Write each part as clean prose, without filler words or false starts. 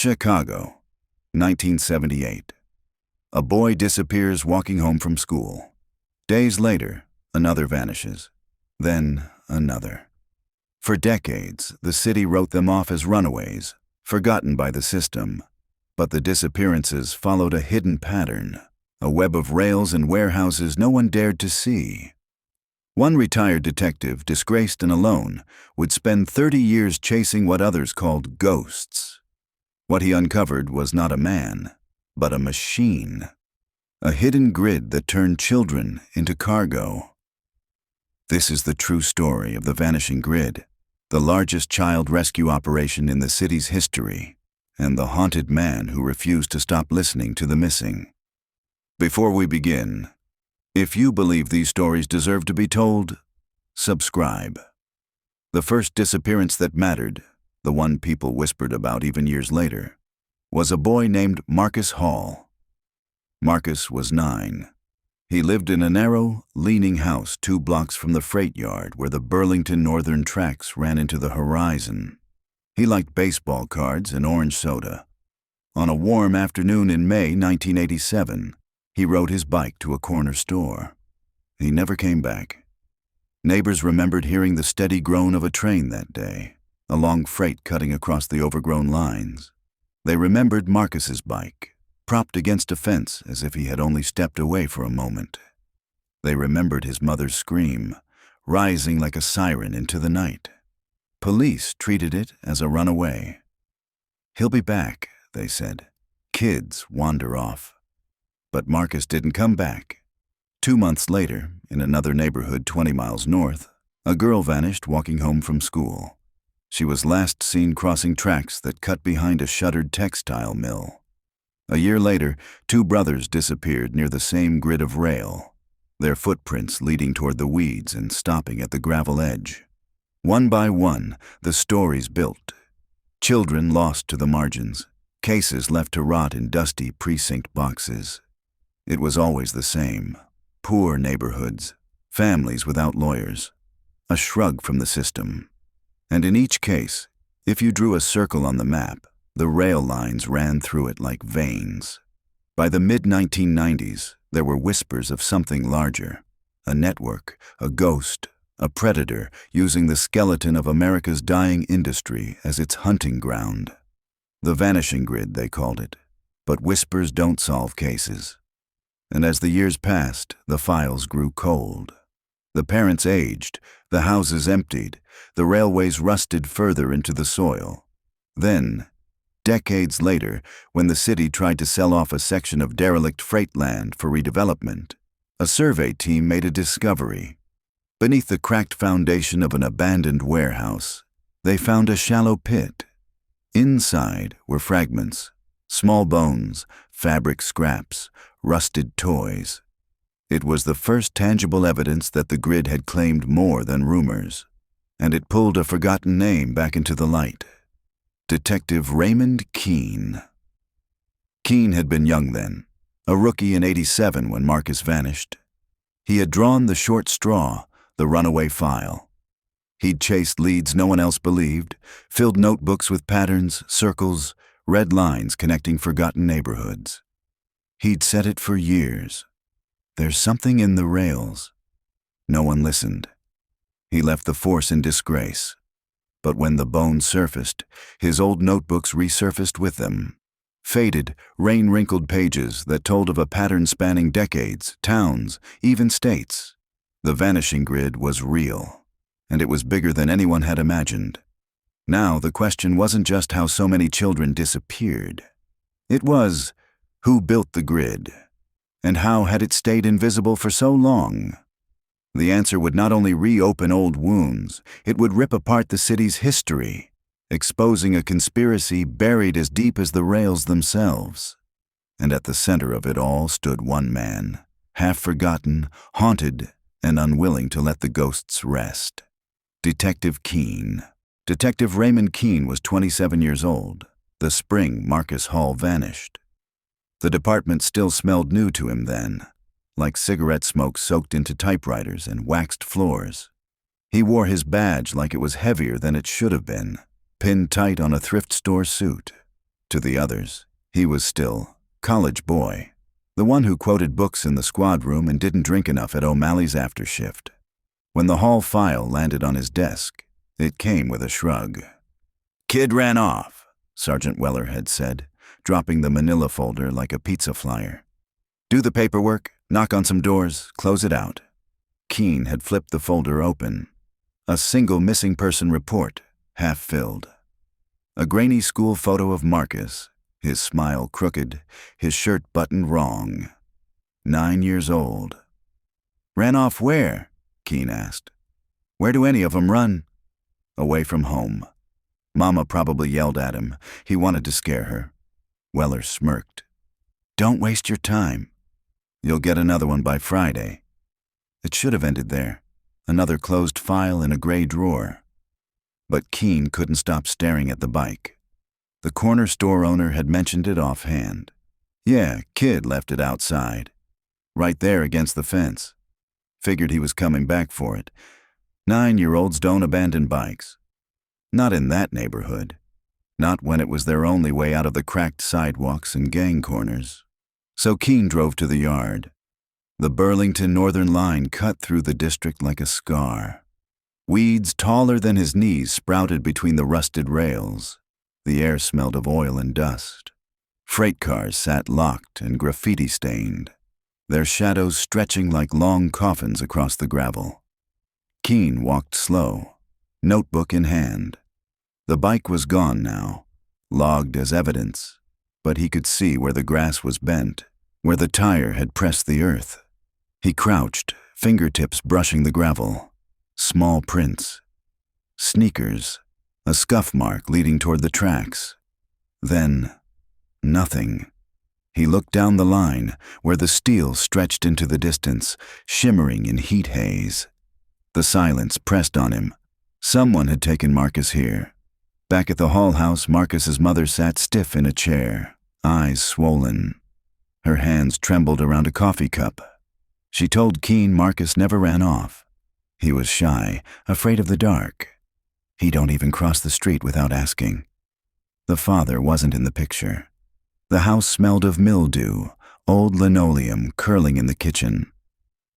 Chicago, 1978. A boy disappears walking home from school. Days later, another vanishes. Then another. For decades, the city wrote them off as runaways, forgotten by the system. But the disappearances followed a hidden pattern, a web of rails and warehouses no one dared to see. One retired detective, disgraced and alone, would spend 30 years chasing what others called ghosts. What he uncovered was not a man, but a machine. A hidden grid that turned children into cargo. This is the true story of the Vanishing Grid, the largest child rescue operation in the city's history, and the haunted man who refused to stop listening to the missing. Before we begin, if you believe these stories deserve to be told, subscribe. The first disappearance that mattered, the one people whispered about even years later, was a boy named Marcus Hall. Marcus was 9. He lived in a narrow, leaning house 2 blocks from the freight yard where the Burlington Northern tracks ran into the horizon. He liked baseball cards and orange soda. On a warm afternoon in May 1987, he rode his bike to a corner store. He never came back. Neighbors remembered hearing the steady groan of a train that day, a long freight cutting across the overgrown lines. They remembered Marcus's bike, propped against a fence as if he had only stepped away for a moment. They remembered his mother's scream, rising like a siren into the night. Police treated it as a runaway. "He'll be back," they said. "Kids wander off." But Marcus didn't come back. 2 months later, in another neighborhood 20 miles north, a girl vanished walking home from school. She was last seen crossing tracks that cut behind a shuttered textile mill. A year later, 2 brothers disappeared near the same grid of rail, their footprints leading toward the weeds and stopping at the gravel edge. One by one, the stories built. Children lost to the margins, cases left to rot in dusty precinct boxes. It was always the same. Poor neighborhoods, families without lawyers, a shrug from the system. And in each case, if you drew a circle on the map, the rail lines ran through it like veins. By the mid-1990s, there were whispers of something larger, a network, a ghost, a predator using the skeleton of America's dying industry as its hunting ground. The Vanishing Grid, they called it. But whispers don't solve cases. And as the years passed, the files grew cold. The parents aged, the houses emptied, the railways rusted further into the soil. Then, decades later, when the city tried to sell off a section of derelict freight land for redevelopment, a survey team made a discovery. Beneath the cracked foundation of an abandoned warehouse, they found a shallow pit. Inside were fragments, small bones, fabric scraps, rusted toys. It was the first tangible evidence that the grid had claimed more than rumors, and it pulled a forgotten name back into the light. Detective Raymond Keene. Keene had been young then, a rookie in '87 when Marcus vanished. He had drawn the short straw, the runaway file. He'd chased leads no one else believed, filled notebooks with patterns, circles, red lines connecting forgotten neighborhoods. He'd said it for years. There's something in the rails. No one listened. He left the force in disgrace. But when the bones surfaced, his old notebooks resurfaced with them. Faded, rain-wrinkled pages that told of a pattern spanning decades, towns, even states. The Vanishing Grid was real, and it was bigger than anyone had imagined. Now the question wasn't just how so many children disappeared. It was, who built the grid? And how had it stayed invisible for so long? The answer would not only reopen old wounds, it would rip apart the city's history, exposing a conspiracy buried as deep as the rails themselves. And at the center of it all stood one man, half forgotten, haunted, and unwilling to let the ghosts rest. Detective Keene. Detective Raymond Keene was 27 years old, the spring Marcus Hall vanished. The department still smelled new to him then, like cigarette smoke soaked into typewriters and waxed floors. He wore his badge like it was heavier than it should have been, pinned tight on a thrift store suit. To the others, he was still college boy, the one who quoted books in the squad room and didn't drink enough at O'Malley's after shift. When the hall file landed on his desk, it came with a shrug. "Kid ran off," Sergeant Weller had said, dropping the manila folder like a pizza flyer. "Do the paperwork, knock on some doors, close it out." Keene had flipped the folder open. A single missing person report, half filled. A grainy school photo of Marcus, his smile crooked, his shirt buttoned wrong. 9 years old. "Ran off where?" Keene asked. "Where do any of them run?" "Away from home." Mama probably yelled at him. He wanted to scare her. Weller smirked. "Don't waste your time. You'll get another one by Friday." It should have ended there. Another closed file in a gray drawer. But Keene couldn't stop staring at the bike. The corner store owner had mentioned it offhand. Yeah, kid left it outside. Right there against the fence. Figured he was coming back for it. 9-year-olds don't abandon bikes. Not in that neighborhood. Not when it was their only way out of the cracked sidewalks and gang corners. So Keene drove to the yard. The Burlington Northern line cut through the district like a scar. Weeds taller than his knees sprouted between the rusted rails. The air smelled of oil and dust. Freight cars sat locked and graffiti-stained, their shadows stretching like long coffins across the gravel. Keene walked slow, notebook in hand. The bike was gone now, logged as evidence, but he could see where the grass was bent, where the tire had pressed the earth. He crouched, fingertips brushing the gravel. Small prints. Sneakers. A scuff mark leading toward the tracks. Then, nothing. He looked down the line, where the steel stretched into the distance, shimmering in heat haze. The silence pressed on him. Someone had taken Marcus here. Back at the Hall house, Marcus's mother sat stiff in a chair, eyes swollen. Her hands trembled around a coffee cup. She told Keene Marcus never ran off. He was shy, afraid of the dark. He don't even cross the street without asking. The father wasn't in the picture. The house smelled of mildew, old linoleum curling in the kitchen.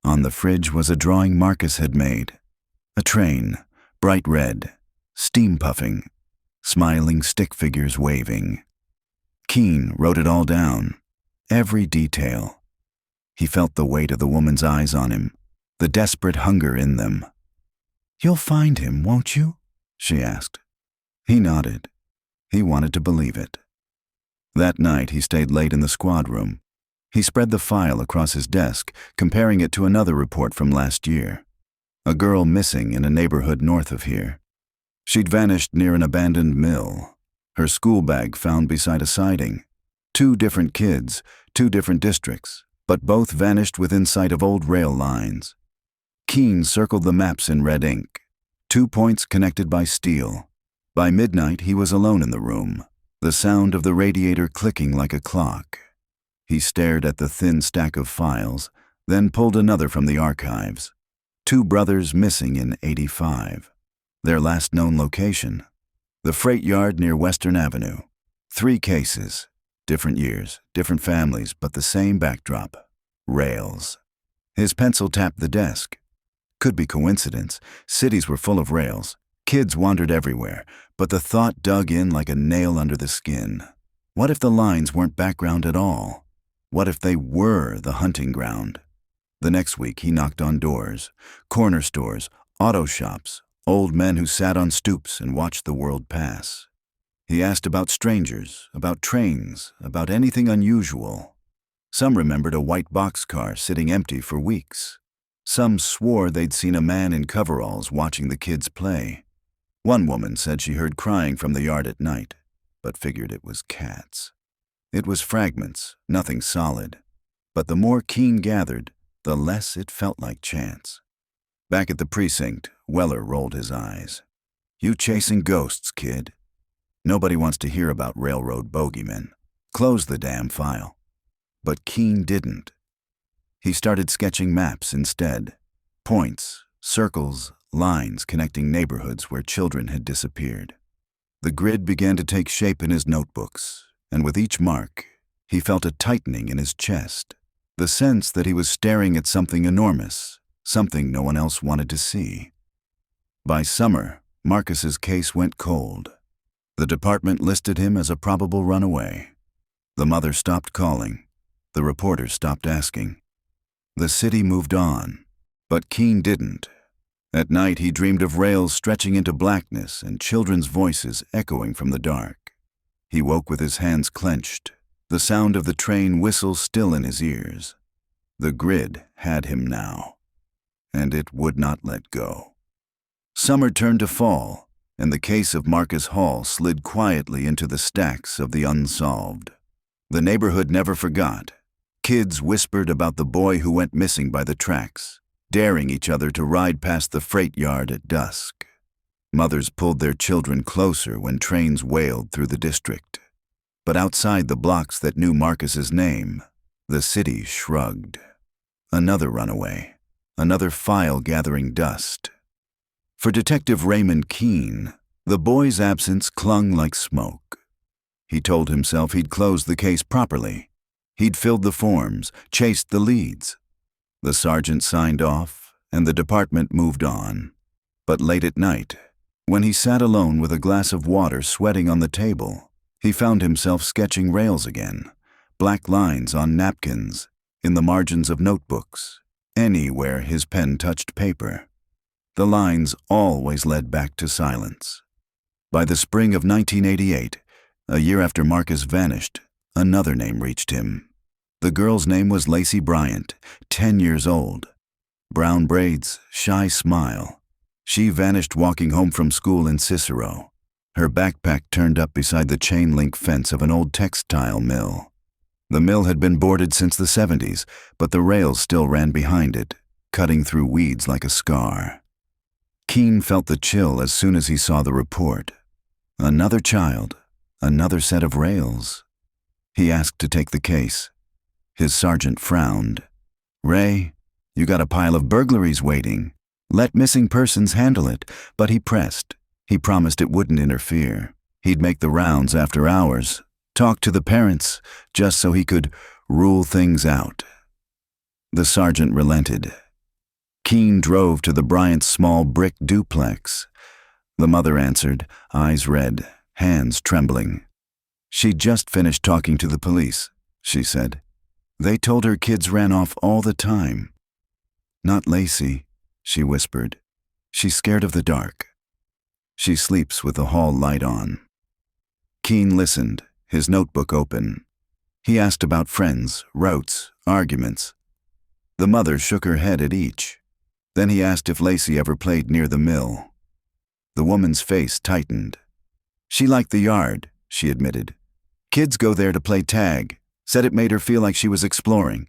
On the fridge was a drawing Marcus had made. A train, bright red, steam puffing, smiling stick figures waving. Keene wrote it all down, every detail. He felt the weight of the woman's eyes on him, the desperate hunger in them. "You'll find him, won't you?" she asked. He nodded. He wanted to believe it. That night he stayed late in the squad room. He spread the file across his desk, comparing it to another report from last year. A girl missing in a neighborhood north of here. She'd vanished near an abandoned mill. Her school bag found beside a siding. 2 different kids, 2 different districts, but both vanished within sight of old rail lines. Keene circled the maps in red ink. 2 points connected by steel. By midnight, he was alone in the room, the sound of the radiator clicking like a clock. He stared at the thin stack of files, then pulled another from the archives. 2 brothers missing in '85. Their last known location, the freight yard near Western Avenue. 3 cases, different years, different families, but the same backdrop. Rails. His pencil tapped the desk. Could be coincidence. Cities were full of rails. Kids wandered everywhere, but the thought dug in like a nail under the skin. What if the lines weren't background at all? What if they were the hunting ground? The next week he knocked on doors, corner stores, auto shops, old men who sat on stoops and watched the world pass. He asked about strangers, about trains, about anything unusual. Some remembered a white boxcar sitting empty for weeks. Some swore they'd seen a man in coveralls watching the kids play. One woman said she heard crying from the yard at night, but figured it was cats. It was fragments, nothing solid. But the more Keene gathered, the less it felt like chance. Back at the precinct, Weller rolled his eyes. "You chasing ghosts, kid. Nobody wants to hear about railroad bogeymen. Close the damn file." But Keene didn't. He started sketching maps instead. Points, circles, lines connecting neighborhoods where children had disappeared. The grid began to take shape in his notebooks. and with each mark, he felt a tightening in his chest, the sense that he was staring at something enormous, something no one else wanted to see. By summer, Marcus's case went cold. The department listed him as a probable runaway. The mother stopped calling. The reporters stopped asking. The city moved on, but Keene didn't. At night, he dreamed of rails stretching into blackness and children's voices echoing from the dark. He woke with his hands clenched, the sound of the train whistle still in his ears. The grid had him now, and it would not let go. Summer turned to fall, and the case of Marcus Hall slid quietly into the stacks of the unsolved. The neighborhood never forgot. Kids whispered about the boy who went missing by the tracks, daring each other to ride past the freight yard at dusk. Mothers pulled their children closer when trains wailed through the district. But outside the blocks that knew Marcus's name, the city shrugged. Another runaway, another file gathering dust. For Detective Raymond Keene, the boy's absence clung like smoke. He told himself he'd closed the case properly. He'd filled the forms, chased the leads. The sergeant signed off, and the department moved on. But late at night, when he sat alone with a glass of water sweating on the table, he found himself sketching rails again, black lines on napkins, in the margins of notebooks, anywhere his pen touched paper. The lines always led back to silence. By the spring of 1988, a year after Marcus vanished, another name reached him. The girl's name was Lacey Bryant, 10 years old. Brown braids, shy smile. She vanished walking home from school in Cicero, her backpack turned up beside the chain-link fence of an old textile mill. The mill had been boarded since the 70s, but the rails still ran behind it, cutting through weeds like a scar. Keene felt the chill as soon as he saw the report. Another child, another set of rails. He asked to take the case. His sergeant frowned. "Ray, you got a pile of burglaries waiting. Let missing persons handle it," but he pressed. He promised it wouldn't interfere. He'd make the rounds after hours, talk to the parents, just so he could rule things out. The sergeant relented. Keene drove to the Bryant's small brick duplex. The mother answered, eyes red, hands trembling. "She'd just finished talking to the police," she said. "They told her kids ran off all the time." "Not Lacey," she whispered. "She's scared of the dark. She sleeps with the hall light on." Keene listened, his notebook open. He asked about friends, routes, arguments. The mother shook her head at each. Then he asked if Lacey ever played near the mill. The woman's face tightened. "She liked the yard," she admitted. "Kids go there to play tag. Said it made her feel like she was exploring.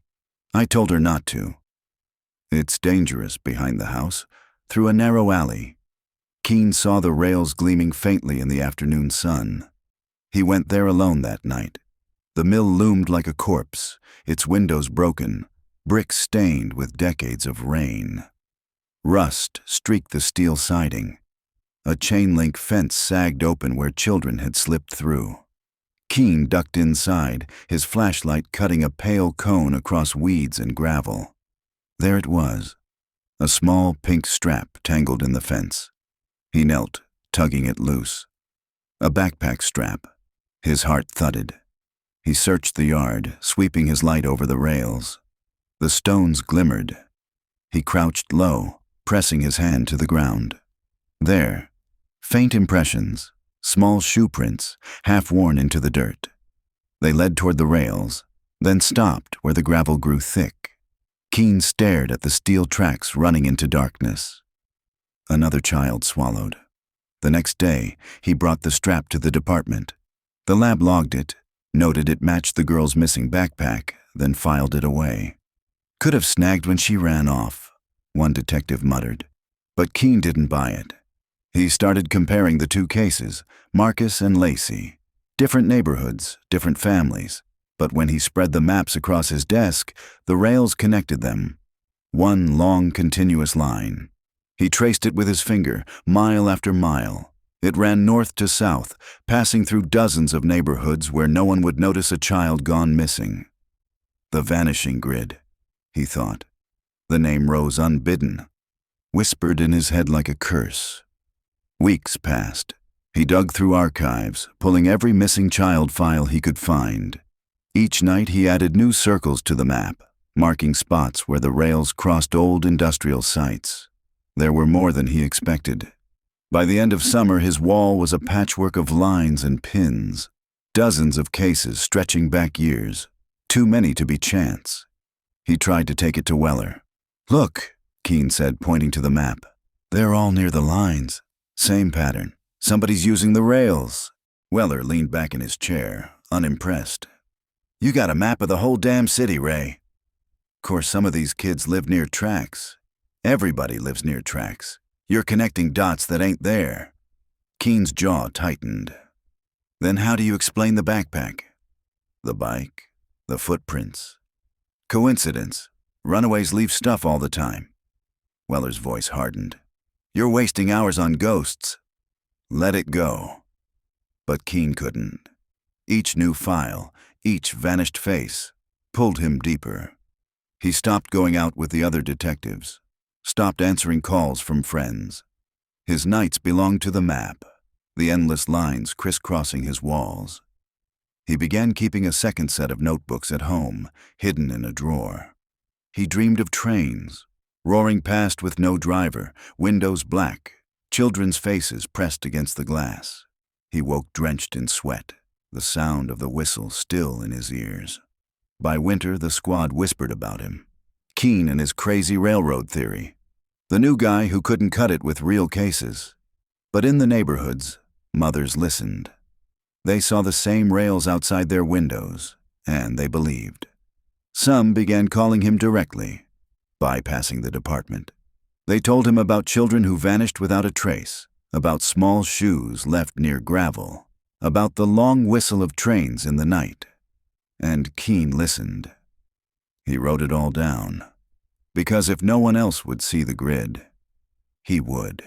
I told her not to." "It's dangerous behind the house, through a narrow alley." Keene saw the rails gleaming faintly in the afternoon sun. He went there alone that night. The mill loomed like a corpse, its windows broken, bricks stained with decades of rain. Rust streaked the steel siding. A chain-link fence sagged open where children had slipped through. Keene ducked inside, his flashlight cutting a pale cone across weeds and gravel. There it was, a small pink strap tangled in the fence. He knelt, tugging it loose. A backpack strap. His heart thudded. He searched the yard, sweeping his light over the rails. The stones glimmered. He crouched low, pressing his hand to the ground. There, faint impressions, small shoe prints, half worn into the dirt. They led toward the rails, then stopped where the gravel grew thick. Keene stared at the steel tracks running into darkness. Another child swallowed. The next day, he brought the strap to the department. The lab logged it, noted it matched the girl's missing backpack, then filed it away. "Could have snagged when she ran off," one detective muttered. But Keene didn't buy it. He started comparing the two cases, Marcus and Lacey. Different neighborhoods, different families. But when he spread the maps across his desk, the rails connected them. One long, continuous line. He traced it with his finger, mile after mile. It ran north to south, passing through dozens of neighborhoods where no one would notice a child gone missing. The vanishing grid, he thought. The name rose unbidden, whispered in his head like a curse. Weeks passed. He dug through archives, pulling every missing child file he could find. Each night he added new circles to the map, marking spots where the rails crossed old industrial sites. There were more than he expected. By the end of summer, his wall was a patchwork of lines and pins, dozens of cases stretching back years, too many to be chance. He tried to take it to Weller. "Look," Keene said, pointing to the map. "They're all near the lines. Same pattern. Somebody's using the rails." Weller leaned back in his chair, unimpressed. "You got a map of the whole damn city, Ray. Of course, some of these kids live near tracks. Everybody lives near tracks. You're connecting dots that ain't there." Keene's jaw tightened. "Then how do you explain the backpack? The bike? The footprints? Coincidence. Runaways leave stuff all the time." Weller's voice hardened. "You're wasting hours on ghosts. Let it go." But Keene couldn't. Each new file, each vanished face, pulled him deeper. He stopped going out with the other detectives, stopped answering calls from friends. His nights belonged to the map, the endless lines crisscrossing his walls. He began keeping a second set of notebooks at home, hidden in a drawer. He dreamed of trains, roaring past with no driver, windows black, children's faces pressed against the glass. He woke drenched in sweat, the sound of the whistle still in his ears. By winter, the squad whispered about him. Keene and his crazy railroad theory. The new guy who couldn't cut it with real cases. But in the neighborhoods, mothers listened. They saw the same rails outside their windows, and they believed. Some began calling him directly, bypassing the department. They told him about children who vanished without a trace, about small shoes left near gravel, about the long whistle of trains in the night. And Keene listened. He wrote it all down, because if no one else would see the grid, he would.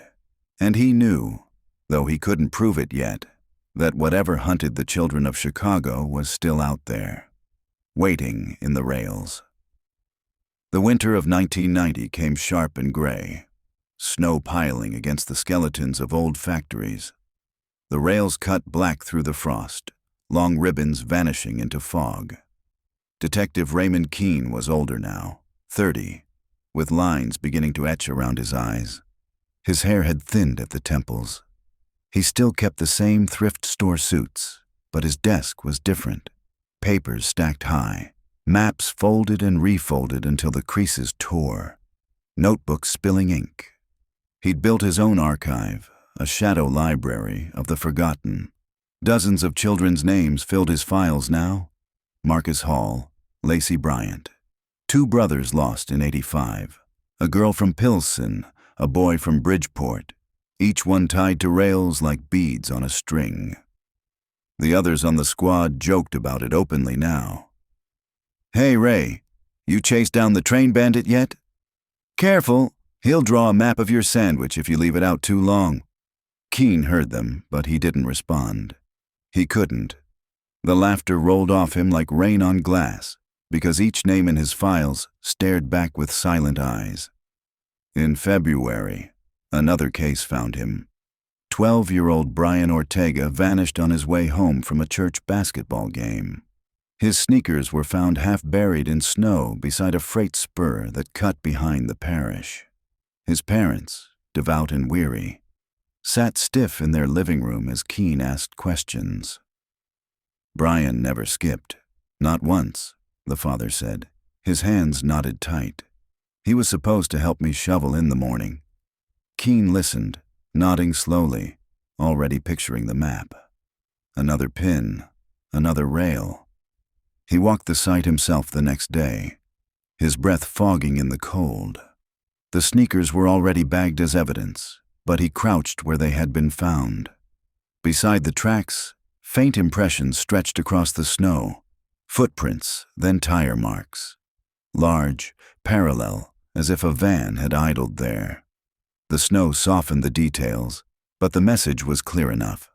And he knew, though he couldn't prove it yet, that whatever hunted the children of Chicago was still out there, waiting in the rails. The winter of 1990 came sharp and gray, snow piling against the skeletons of old factories. The rails cut black through the frost, long ribbons vanishing into fog. Detective Raymond Keene was older now, 30, with lines beginning to etch around his eyes. His hair had thinned at the temples. He still kept the same thrift store suits, but his desk was different. Papers stacked high, maps folded and refolded until the creases tore, notebooks spilling ink. He'd built his own archive, a shadow library of the forgotten. Dozens of children's names filled his files now. Marcus Hall, Lacey Bryant. 2 brothers lost in '85. A girl from Pilsen, a boy from Bridgeport, each one tied to rails like beads on a string. The others on the squad joked about it openly now. "Hey, Ray, you chased down the train bandit yet? Careful, he'll draw a map of your sandwich if you leave it out too long." Keene heard them, but he didn't respond. He couldn't. The laughter rolled off him like rain on glass, because each name in his files stared back with silent eyes. In February, another case found him. 12-year-old Brian Ortega vanished on his way home from a church basketball game. His sneakers were found half buried in snow beside a freight spur that cut behind the parish. His parents, devout and weary, sat stiff in their living room as Keene asked questions. "Brian never skipped. Not once," the father said. His hands knotted tight. "He was supposed to help me shovel in the morning." Keene listened, nodding slowly, already picturing the map. Another pin, another rail. He walked the site himself the next day, his breath fogging in the cold. The sneakers were already bagged as evidence, but he crouched where they had been found. Beside the tracks, faint impressions stretched across the snow, footprints, then tire marks. Large, parallel, as if a van had idled there. The snow softened the details, But the message was clear enough.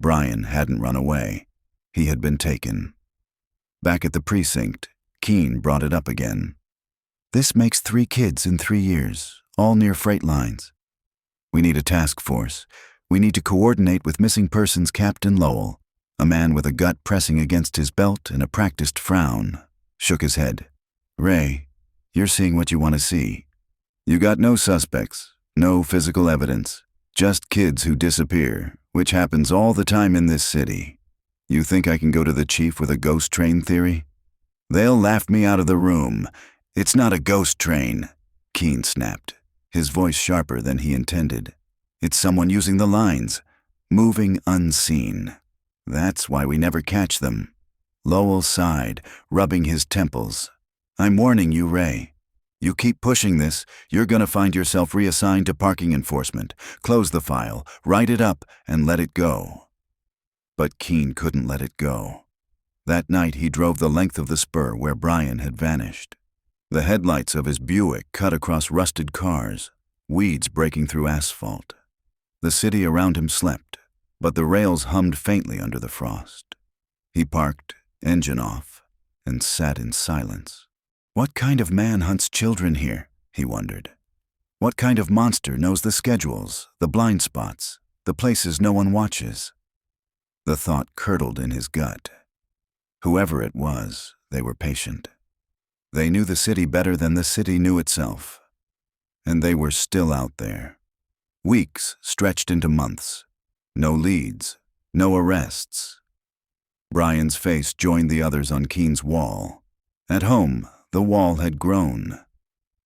Brian hadn't run away. He had been taken. Back at the precinct, Keene brought it up again. This makes 3 kids in 3 years, all near freight lines. We need a task force. We need to coordinate with missing persons Captain Lowell, a man with a gut pressing against his belt and a practiced frown, shook his head. Ray, you're seeing what you want to see. You got no suspects, no physical evidence, just kids who disappear, which happens all the time in this city. You think I can go to the chief with a ghost train theory? They'll laugh me out of the room. It's not a ghost train, Keene snapped, his voice sharper than he intended. It's someone using the lines, moving unseen. That's why we never catch them. Lowell sighed, rubbing his temples. I'm warning you, Ray. You keep pushing this, you're gonna find yourself reassigned to parking enforcement. Close the file, write it up, and let it go. But Keene couldn't let it go. That night he drove the length of the spur where Brian had vanished. The headlights of his Buick cut across rusted cars, weeds breaking through asphalt. The city around him slept, but the rails hummed faintly under the frost. He parked, engine off, and sat in silence. What kind of man hunts children here, he wondered. What kind of monster knows the schedules, the blind spots, the places no one watches? The thought curdled in his gut. Whoever it was, they were patient. They knew the city better than the city knew itself. And they were still out there. Weeks stretched into months. No leads, no arrests. Brian's face joined the others on Keene's wall. At home, the wall had grown.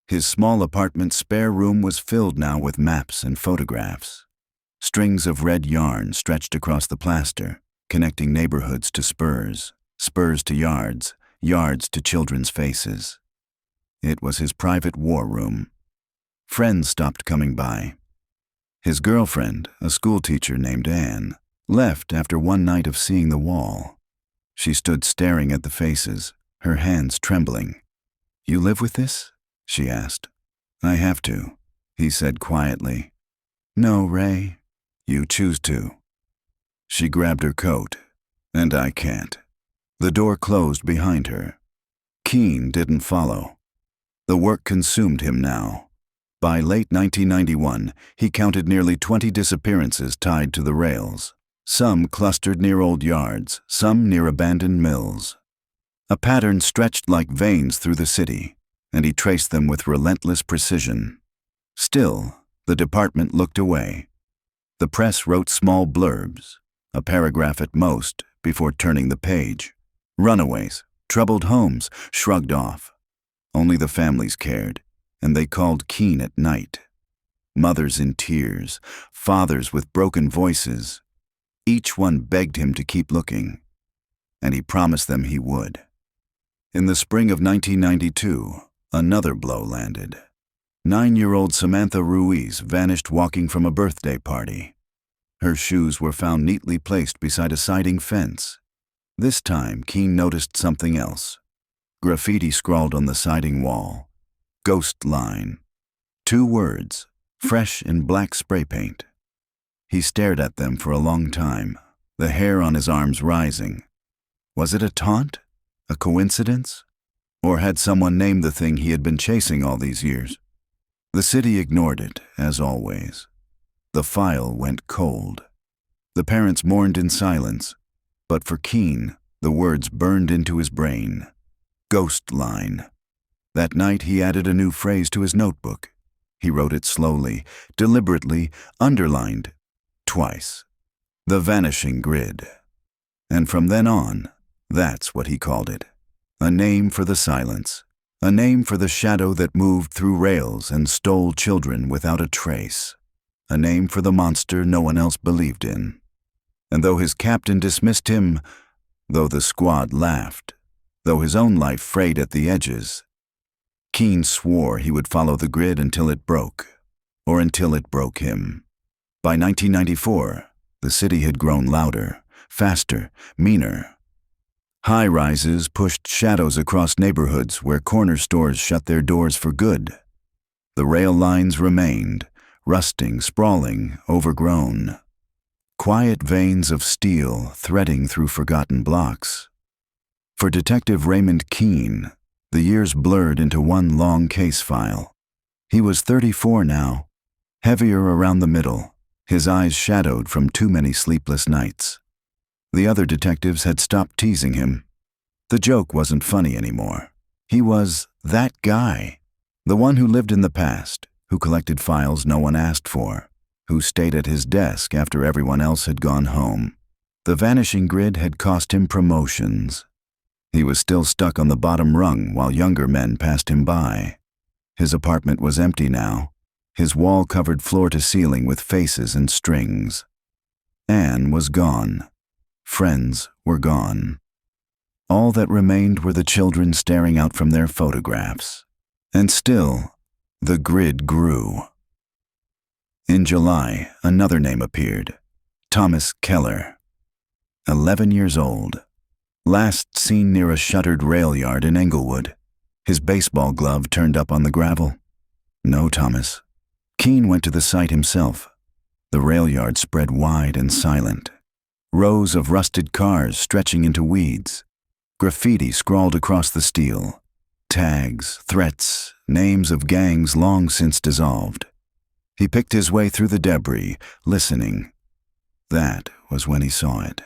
His small apartment's spare room was filled now with maps and photographs. Strings of red yarn stretched across the plaster, connecting neighborhoods to spurs, spurs to yards, yards to children's faces. It was his private war room. Friends stopped coming by. His girlfriend, a schoolteacher named Anne, left after one night of seeing the wall. She stood staring at the faces, her hands trembling. You live with this? She asked. I have to, he said quietly. No, Ray. You choose to. She grabbed her coat, and I can't. The door closed behind her. Keene didn't follow. The work consumed him now. By late 1991, he counted nearly 20 disappearances tied to the rails. Some clustered near old yards, some near abandoned mills. A pattern stretched like veins through the city, and he traced them with relentless precision. Still, the department looked away. The press wrote small blurbs, a paragraph at most, before turning the page. Runaways, troubled homes, shrugged off. Only the families cared, and they called Keene at night. Mothers in tears, fathers with broken voices. Each one begged him to keep looking, and he promised them he would. In the spring of 1992, another blow landed. 9-year-old Samantha Ruiz vanished walking from a birthday party. Her shoes were found neatly placed beside a siding fence. This time, Keene noticed something else. Graffiti scrawled on the siding wall. Ghost line. 2 words, fresh in black spray paint. He stared at them for a long time, the hair on his arms rising. Was it a taunt? A coincidence? Or had someone named the thing he had been chasing all these years? The city ignored it, as always. The file went cold. The parents mourned in silence, but for Keene, the words burned into his brain. Ghost line. That night he added a new phrase to his notebook. He wrote it slowly, deliberately, underlined, twice. The vanishing grid. And from then on, that's what he called it. A name for the silence. A name for the shadow that moved through rails and stole children without a trace. A name for the monster no one else believed in. And though his captain dismissed him, though the squad laughed, though his own life frayed at the edges, Keene swore he would follow the grid until it broke, or until it broke him. By 1994, the city had grown louder, faster, meaner. High-rises pushed shadows across neighborhoods where corner stores shut their doors for good. The rail lines remained, rusting, sprawling, overgrown. Quiet veins of steel threading through forgotten blocks. For Detective Raymond Keene, the years blurred into one long case file. He was 34 now, heavier around the middle, his eyes shadowed from too many sleepless nights. The other detectives had stopped teasing him. The joke wasn't funny anymore. He was that guy, the one who lived in the past, who collected files no one asked for, who stayed at his desk after everyone else had gone home. The vanishing grid had cost him promotions. He was still stuck on the bottom rung while younger men passed him by. His apartment was empty now, his wall covered floor to ceiling with faces and strings. Anne was gone. Friends were gone. All that remained were the children staring out from their photographs. And still, the grid grew. In July, another name appeared. Thomas Keller. 11 years old. Last seen near a shuttered rail yard in Englewood. His baseball glove turned up on the gravel. No Thomas. Keene went to the site himself. The rail yard spread wide and silent. Rows of rusted cars stretching into weeds. Graffiti scrawled across the steel. Tags, threats, names of gangs long since dissolved. He picked his way through the debris, listening. That was when he saw it.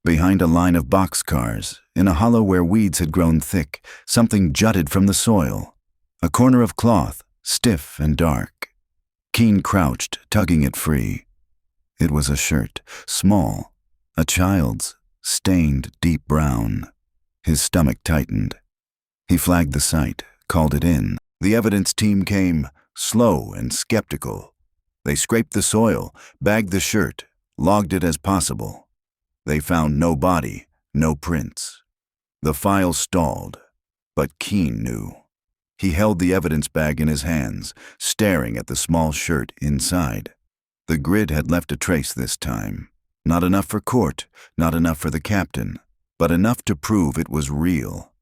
Behind a line of boxcars, in a hollow where weeds had grown thick, something jutted from the soil. A corner of cloth, stiff and dark. Keene crouched, tugging it free. It was a shirt, small, a child's, stained deep brown. His stomach tightened. He flagged the site, called it in. The evidence team came, slow and skeptical. They scraped the soil, bagged the shirt, logged it as possible. They found no body, no prints. The file stalled, but Keene knew. He held the evidence bag in his hands, staring at the small shirt inside. The grid had left a trace this time. Not enough for court, not enough for the captain, but enough to prove it was real.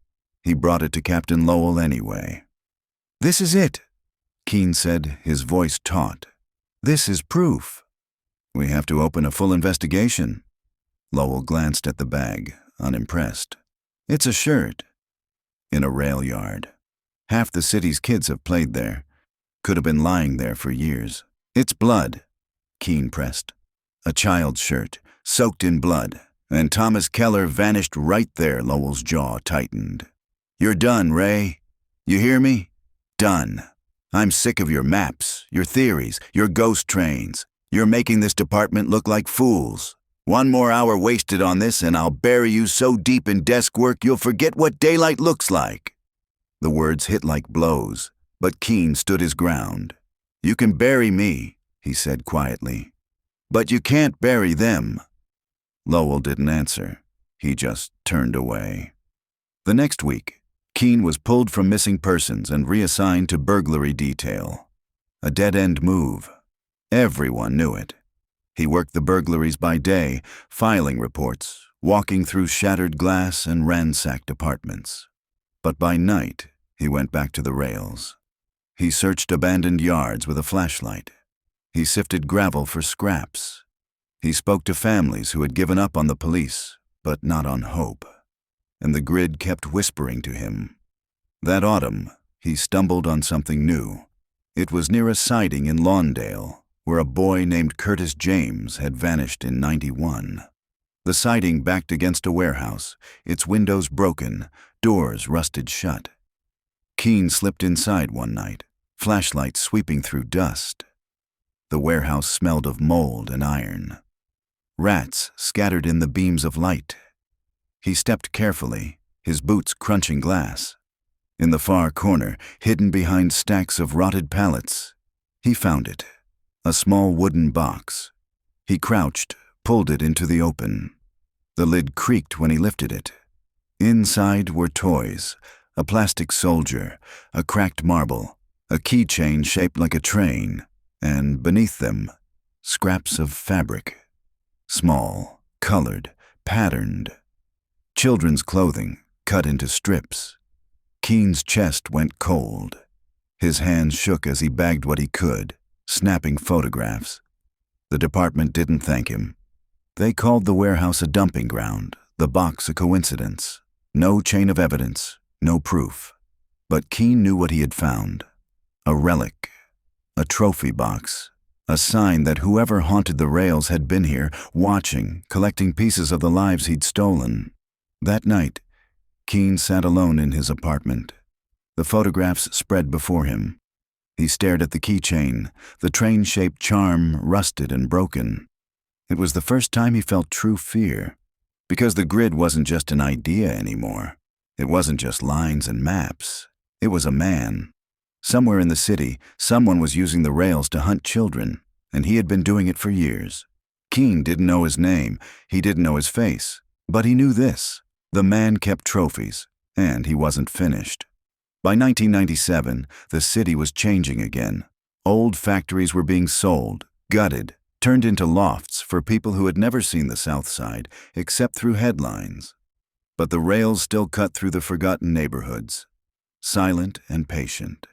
He brought it to Captain Lowell anyway. "This is it," Keene said, his voice taut. "This is proof." "We have to open a full investigation." Lowell glanced at the bag, unimpressed. "It's a shirt." In a rail yard. Half the city's kids have played there. Could have been lying there for years. "It's blood," Keene pressed. A child's shirt, soaked in blood, and Thomas Keller vanished right there. Lowell's jaw tightened. "You're done, Ray. You hear me? Done. I'm sick of your maps, your theories, your ghost trains. You're making this department look like fools. One more hour wasted on this and I'll bury you so deep in desk work you'll forget what daylight looks like." The words hit like blows, but Keene stood his ground. "You can bury me," he said quietly, "but you can't bury them." Lowell didn't answer. He just turned away. The next week, Keene was pulled from missing persons and reassigned to burglary detail. A dead-end move. Everyone knew it. He worked the burglaries by day, filing reports, walking through shattered glass and ransacked apartments. But by night, he went back to the rails. He searched abandoned yards with a flashlight. He sifted gravel for scraps. He spoke to families who had given up on the police, but not on hope. And the grid kept whispering to him. That autumn, he stumbled on something new. It was near a siding in Lawndale, where a boy named Curtis James had vanished in '91. The siding backed against a warehouse, its windows broken, doors rusted shut. Keene slipped inside one night, flashlight sweeping through dust. The warehouse smelled of mold and iron. Rats scattered in the beams of light. He stepped carefully, his boots crunching glass. In the far corner, hidden behind stacks of rotted pallets, he found it. A small wooden box. He crouched, pulled it into the open. The lid creaked when he lifted it. Inside were toys, a plastic soldier, a cracked marble, a keychain shaped like a train, and beneath them, scraps of fabric. Small, colored, patterned. Children's clothing, cut into strips. Keene's chest went cold. His hands shook as he bagged what he could. snapping photographs. The department didn't thank him. They called the warehouse a dumping ground, the box a coincidence. No chain of evidence, no proof. But Keene knew what he had found. A relic, a trophy box, a sign that whoever haunted the rails had been here, watching, collecting pieces of the lives he'd stolen. That night, Keene sat alone in his apartment. The photographs spread before him. He stared at the keychain, the train-shaped charm rusted and broken. It was the first time he felt true fear, because the grid wasn't just an idea anymore. It wasn't just lines and maps. It was a man. Somewhere in the city, someone was using the rails to hunt children, and he had been doing it for years. Keene didn't know his name, he didn't know his face, but he knew this: the man kept trophies, and he wasn't finished. By 1997, the city was changing again. Old factories were being sold, gutted, turned into lofts for people who had never seen the South Side except through headlines. But the rails still cut through the forgotten neighborhoods, silent and patient.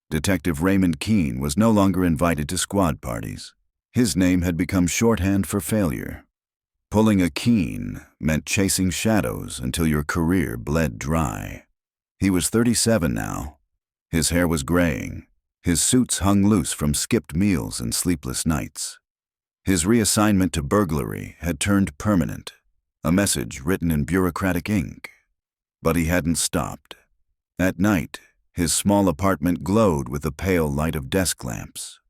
Detective Raymond Keene was no longer invited to squad parties. His name had become shorthand for failure. Pulling a Keene meant chasing shadows until your career bled dry. He was 37 now. His hair was graying. His suits hung loose from skipped meals and sleepless nights. His reassignment to burglary had turned permanent, a message written in bureaucratic ink. But he hadn't stopped. At night, his small apartment glowed with the pale light of desk lamps.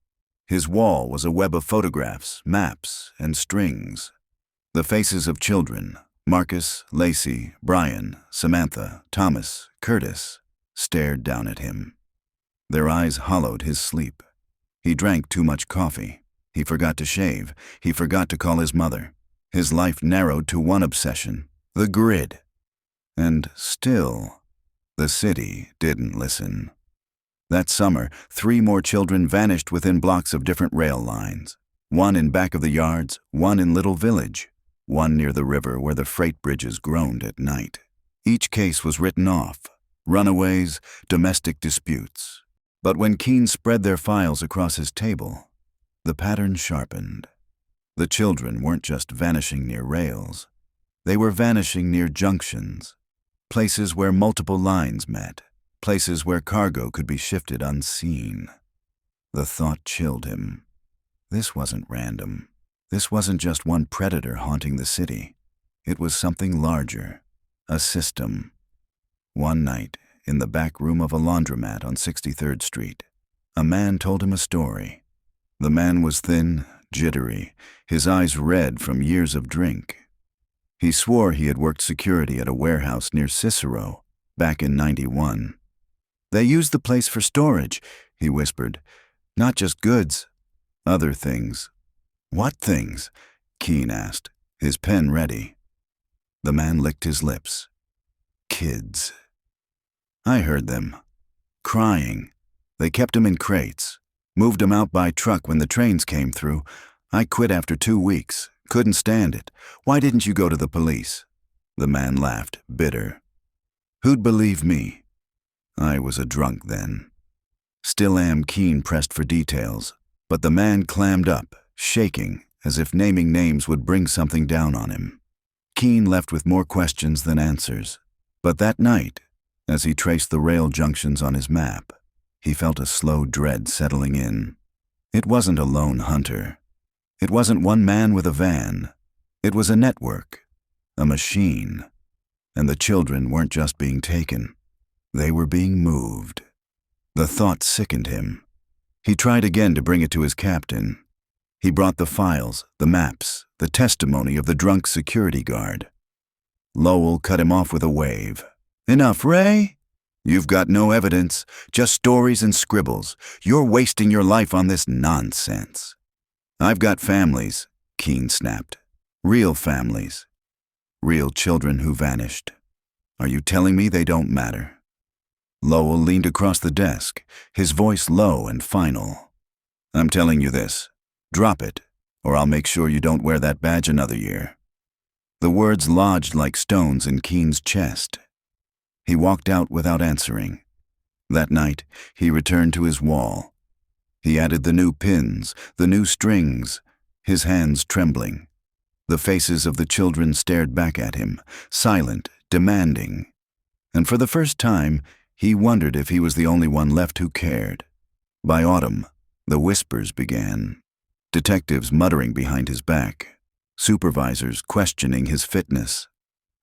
His wall was a web of photographs, maps, and strings. The faces of children, Marcus, Lacey, Brian, Samantha, Thomas, Curtis, stared down at him. Their eyes hollowed his sleep. He drank too much coffee. He forgot to shave. He forgot to call his mother. His life narrowed to one obsession: the grid. And still, the city didn't listen. That summer, 3 more children vanished within blocks of different rail lines. One in back of the yards, one in Little Village, one near the river where the freight bridges groaned at night. Each case was written off: runaways, domestic disputes. But when Keene spread their files across his table, the pattern sharpened. The children weren't just vanishing near rails. They were vanishing near junctions, places where multiple lines met, places where cargo could be shifted unseen. The thought chilled him. This wasn't random. This wasn't just one predator haunting the city. It was something larger, a system. One night, in the back room of a laundromat on 63rd Street, a man told him a story. The man was thin, jittery, his eyes red from years of drink. He swore he had worked security at a warehouse near Cicero back in '91. "They used the place for storage," he whispered. "Not just goods, other things." "What things?" Keene asked, his pen ready. The man licked his lips. "Kids." "I heard them. Crying. They kept them in crates. Moved them out by truck when the trains came through. I quit after 2 weeks. Couldn't stand it. Why didn't you go to the police?" The man laughed, bitter. "Who'd believe me? I was a drunk then." Still am. Keene pressed for details, but the man clammed up, shaking, as if naming names would bring something down on him. Keene left with more questions than answers. But that night, as he traced the rail junctions on his map, he felt a slow dread settling in. It wasn't a lone hunter. It wasn't one man with a van. It was a network, a machine. And the children weren't just being taken. They were being moved. The thought sickened him. He tried again to bring it to his captain. He brought the files, the maps, the testimony of the drunk security guard. Lowell cut him off with a wave. "Enough, Ray. You've got no evidence, just stories and scribbles. You're wasting your life on this nonsense." "I've got families," Keene snapped. "Real families. Real children who vanished. Are you telling me they don't matter?" Lowell leaned across the desk, his voice low and final. "I'm telling you this. Drop it, or I'll make sure you don't wear that badge another year." The words lodged like stones in Keene's chest. He walked out without answering. That night, he returned to his wall. He added the new pins, the new strings, his hands trembling. The faces of the children stared back at him, silent, demanding. And for the first time, he wondered if he was the only one left who cared. By autumn, the whispers began. Detectives muttering behind his back, supervisors questioning his fitness,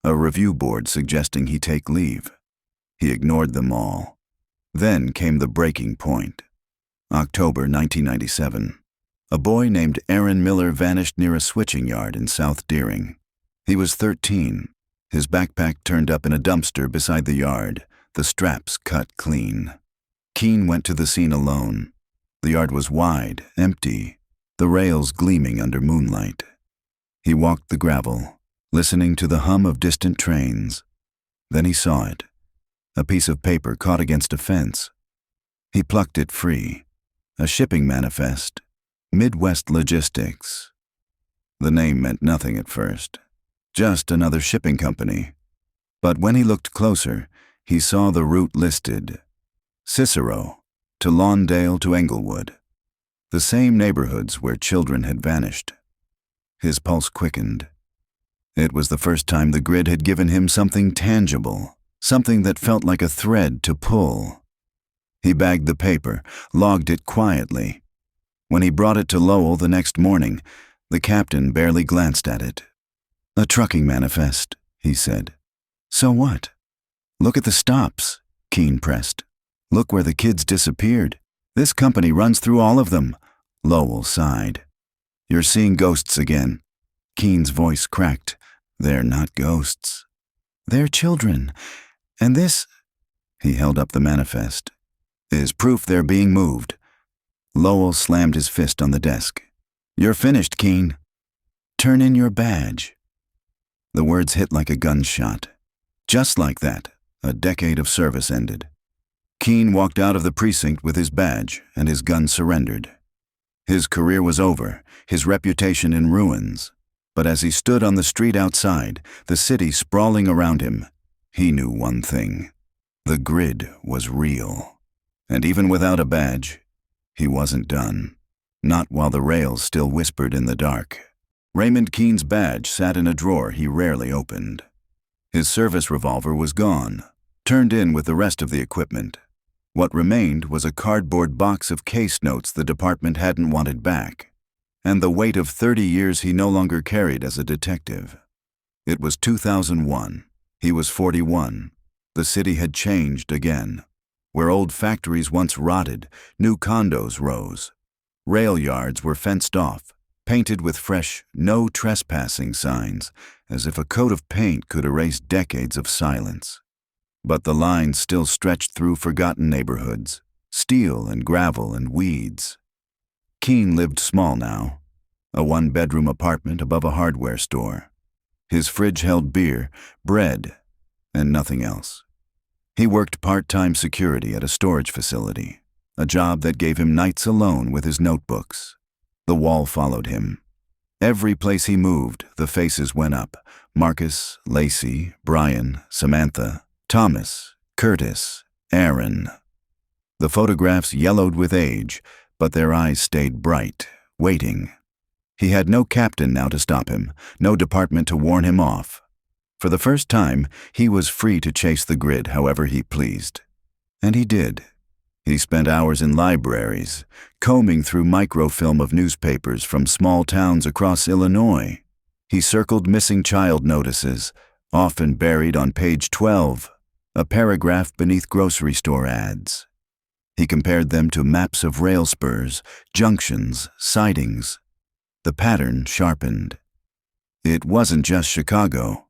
a review board suggesting he take leave. He ignored them all. Then came the breaking point. October 1997. A boy named Aaron Miller vanished near a switching yard in South Deering. He was 13. His backpack turned up in a dumpster beside the yard, the straps cut clean. Keene went to the scene alone. The yard was wide, empty, the rails gleaming under moonlight. He walked the gravel, listening to the hum of distant trains. Then he saw it, a piece of paper caught against a fence. He plucked it free, a shipping manifest, Midwest Logistics. The name meant nothing at first, just another shipping company. But when he looked closer, he saw the route listed: Cicero, to Lawndale to Englewood, the same neighborhoods where children had vanished. His pulse quickened. It was the first time the grid had given him something tangible, something that felt like a thread to pull. He bagged the paper, logged it quietly. When he brought it to Lowell the next morning, the captain barely glanced at it. "A trucking manifest," he said. "So what?" "Look at the stops," Keene pressed. "Look where the kids disappeared. This company runs through all of them." Lowell sighed. "You're seeing ghosts again." Keene's voice cracked. "They're not ghosts. They're children. And this," he held up the manifest, "is proof they're being moved." Lowell slammed his fist on the desk. "You're finished, Keene. Turn in your badge." The words hit like a gunshot. Just like that, a decade of service ended. Keene walked out of the precinct with his badge, and his gun surrendered. His career was over, his reputation in ruins. But as he stood on the street outside, the city sprawling around him, he knew one thing: the grid was real. And even without a badge, he wasn't done. Not while the rails still whispered in the dark. Raymond Keene's badge sat in a drawer he rarely opened. His service revolver was gone, turned in with the rest of the equipment. What remained was a cardboard box of case notes the department hadn't wanted back, and the weight of 30 years he no longer carried as a detective. It was 2001. He was 41. The city had changed again. Where old factories once rotted, new condos rose. Rail yards were fenced off, painted with fresh "no trespassing" signs, as if a coat of paint could erase decades of silence. But the lines still stretched through forgotten neighborhoods, steel and gravel and weeds. Keene lived small now, a one-bedroom apartment above a hardware store. His fridge held beer, bread, and nothing else. He worked part-time security at a storage facility, a job that gave him nights alone with his notebooks. The wall followed him. Every place he moved, the faces went up: Marcus, Lacey, Brian, Samantha, Thomas, Curtis, Aaron. The photographs yellowed with age, but their eyes stayed bright, waiting. He had no captain now to stop him, no department to warn him off. For the first time, he was free to chase the grid however he pleased. And he did. He spent hours in libraries, combing through microfilm of newspapers from small towns across Illinois. He circled missing child notices, often buried on page 12, a paragraph beneath grocery store ads. He compared them to maps of rail spurs, junctions, sidings. The pattern sharpened. It wasn't just Chicago.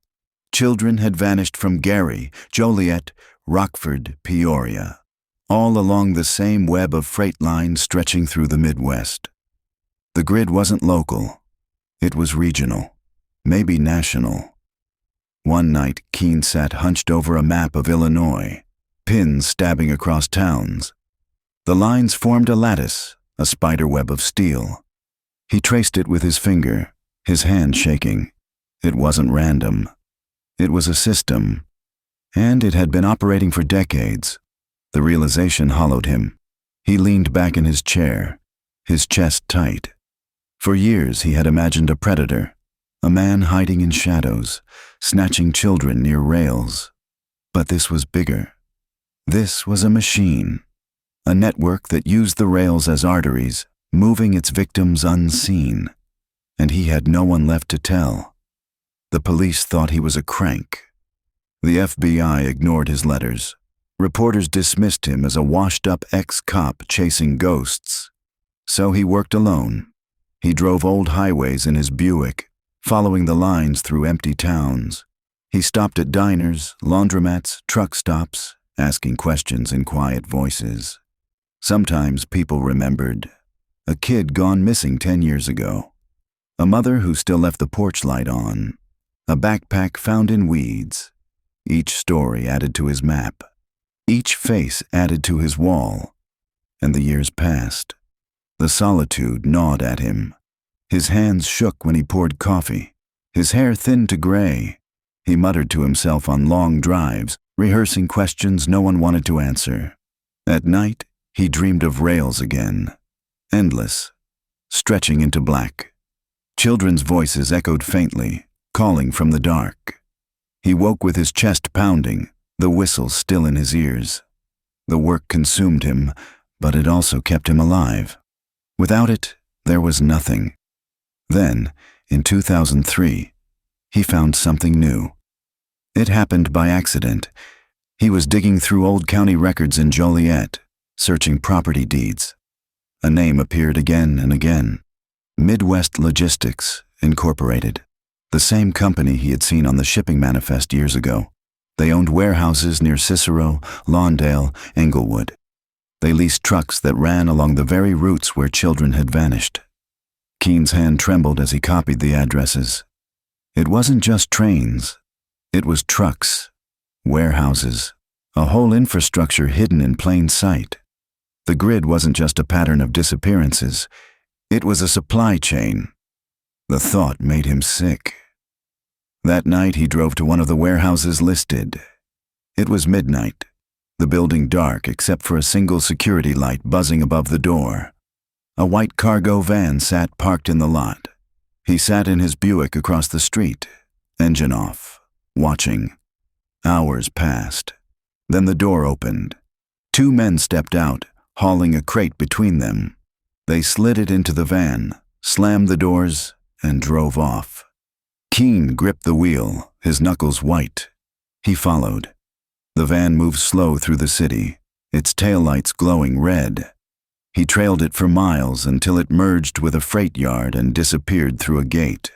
Children had vanished from Gary, Joliet, Rockford, Peoria, all along the same web of freight lines stretching through the Midwest. The grid wasn't local. It was regional, maybe national. One night, Keene sat hunched over a map of Illinois, pins stabbing across towns. The lines formed a lattice, a spiderweb of steel. He traced it with his finger, his hand shaking. It wasn't random. It was a system, and it had been operating for decades. The realization hollowed him. He leaned back in his chair, his chest tight. For years he had imagined a predator, a man hiding in shadows, snatching children near rails. But this was bigger. This was a machine, a network that used the rails as arteries, moving its victims unseen. And he had no one left to tell. The police thought he was a crank. The FBI ignored his letters. Reporters dismissed him as a washed-up ex-cop chasing ghosts. So he worked alone. He drove old highways in his Buick, following the lines through empty towns. He stopped at diners, laundromats, truck stops, asking questions in quiet voices. Sometimes people remembered. A kid gone missing 10 years ago. A mother who still left the porch light on. A backpack found in weeds. Each story added to his map. Each face added to his wall. And the years passed. The solitude gnawed at him. His hands shook when he poured coffee. His hair thinned to gray. He muttered to himself on long drives, rehearsing questions no one wanted to answer. At night, he dreamed of rails again. Endless, stretching into black. Children's voices echoed faintly, calling from the dark. He woke with his chest pounding, the whistle still in his ears. The work consumed him, but it also kept him alive. Without it, there was nothing. Then, in 2003, he found something new. It happened by accident. He was digging through old county records in Joliet, searching property deeds. A name appeared again and again. Midwest Logistics, Incorporated. The same company he had seen on the shipping manifest years ago. They owned warehouses near Cicero, Lawndale, Englewood. They leased trucks that ran along the very routes where children had vanished. Keene's hand trembled as he copied the addresses. It wasn't just trains. It was trucks, warehouses, a whole infrastructure hidden in plain sight. The grid wasn't just a pattern of disappearances. It was a supply chain. The thought made him sick. That night he drove to one of the warehouses listed. It was midnight, the building dark except for a single security light buzzing above the door. A white cargo van sat parked in the lot. He sat in his Buick across the street, engine off, watching. Hours passed. Then the door opened. Two men stepped out, hauling a crate between them. They slid it into the van, slammed the doors, and drove off. Keene gripped the wheel, his knuckles white. He followed. The van moved slow through the city, its taillights glowing red. He trailed it for miles until it merged with a freight yard and disappeared through a gate.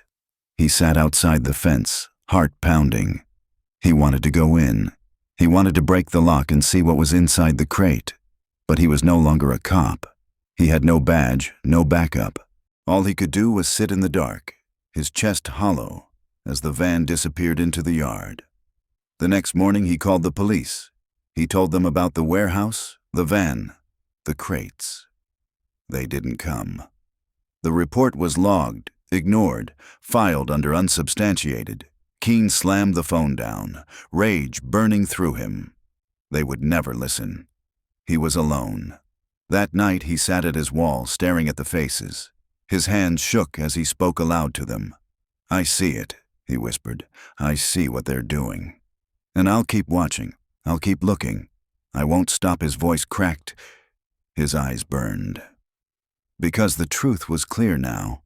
He sat outside the fence, heart pounding. He wanted to go in. He wanted to break the lock and see what was inside the crate. But he was no longer a cop. He had no badge, no backup. All he could do was sit in the dark, his chest hollow, as the van disappeared into the yard. The next morning he called the police. He told them about the warehouse, the van, the crates. They didn't come. The report was logged, ignored, filed under unsubstantiated. Keene slammed the phone down, rage burning through him. They would never listen. He was alone. That night he sat at his wall staring at the faces. His hands shook as he spoke aloud to them. "I see it," he whispered. "I see what they're doing. And I'll keep watching. I'll keep looking. I won't stop." His voice cracked. His eyes burned. Because the truth was clear now.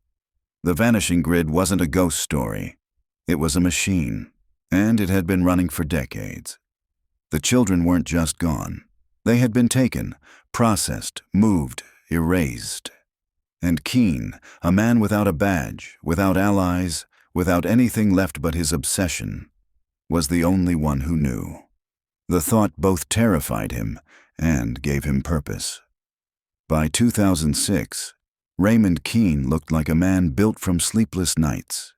The vanishing grid wasn't a ghost story. It was a machine, and it had been running for decades. The children weren't just gone. They had been taken, processed, moved, erased. And Keene, a man without a badge, without allies, without anything left but his obsession, was the only one who knew. The thought both terrified him and gave him purpose. By 2006, Raymond Keene looked like a man built from sleepless nights.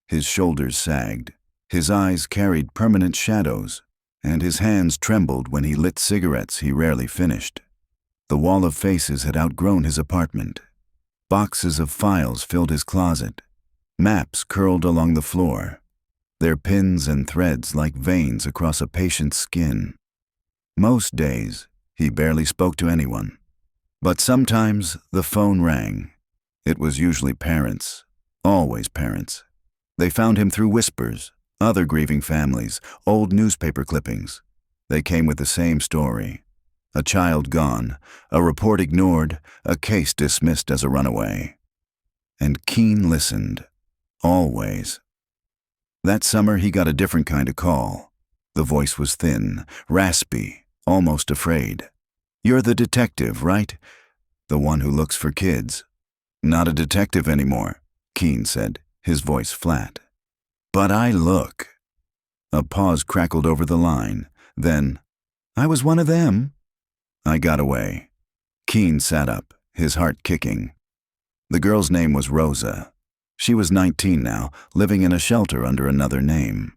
His shoulders sagged, his eyes carried permanent shadows, and his hands trembled when he lit cigarettes he rarely finished. The wall of faces had outgrown his apartment. Boxes of files filled his closet. Maps curled along the floor, their pins and threads like veins across a patient's skin. Most days, he barely spoke to anyone. But sometimes the phone rang. It was usually parents, always parents. They found him through whispers, other grieving families, old newspaper clippings. They came with the same story. A child gone, a report ignored, a case dismissed as a runaway. And Keene listened, always. That summer he got a different kind of call. The voice was thin, raspy, almost afraid. "You're the detective, right? The one who looks for kids." "Not a detective anymore," Keene said, his voice flat. "But I look." A pause crackled over the line. Then, "I was one of them." "I got away." Keene sat up, his heart kicking. The girl's name was Rosa. She was 19 now, living in a shelter under another name.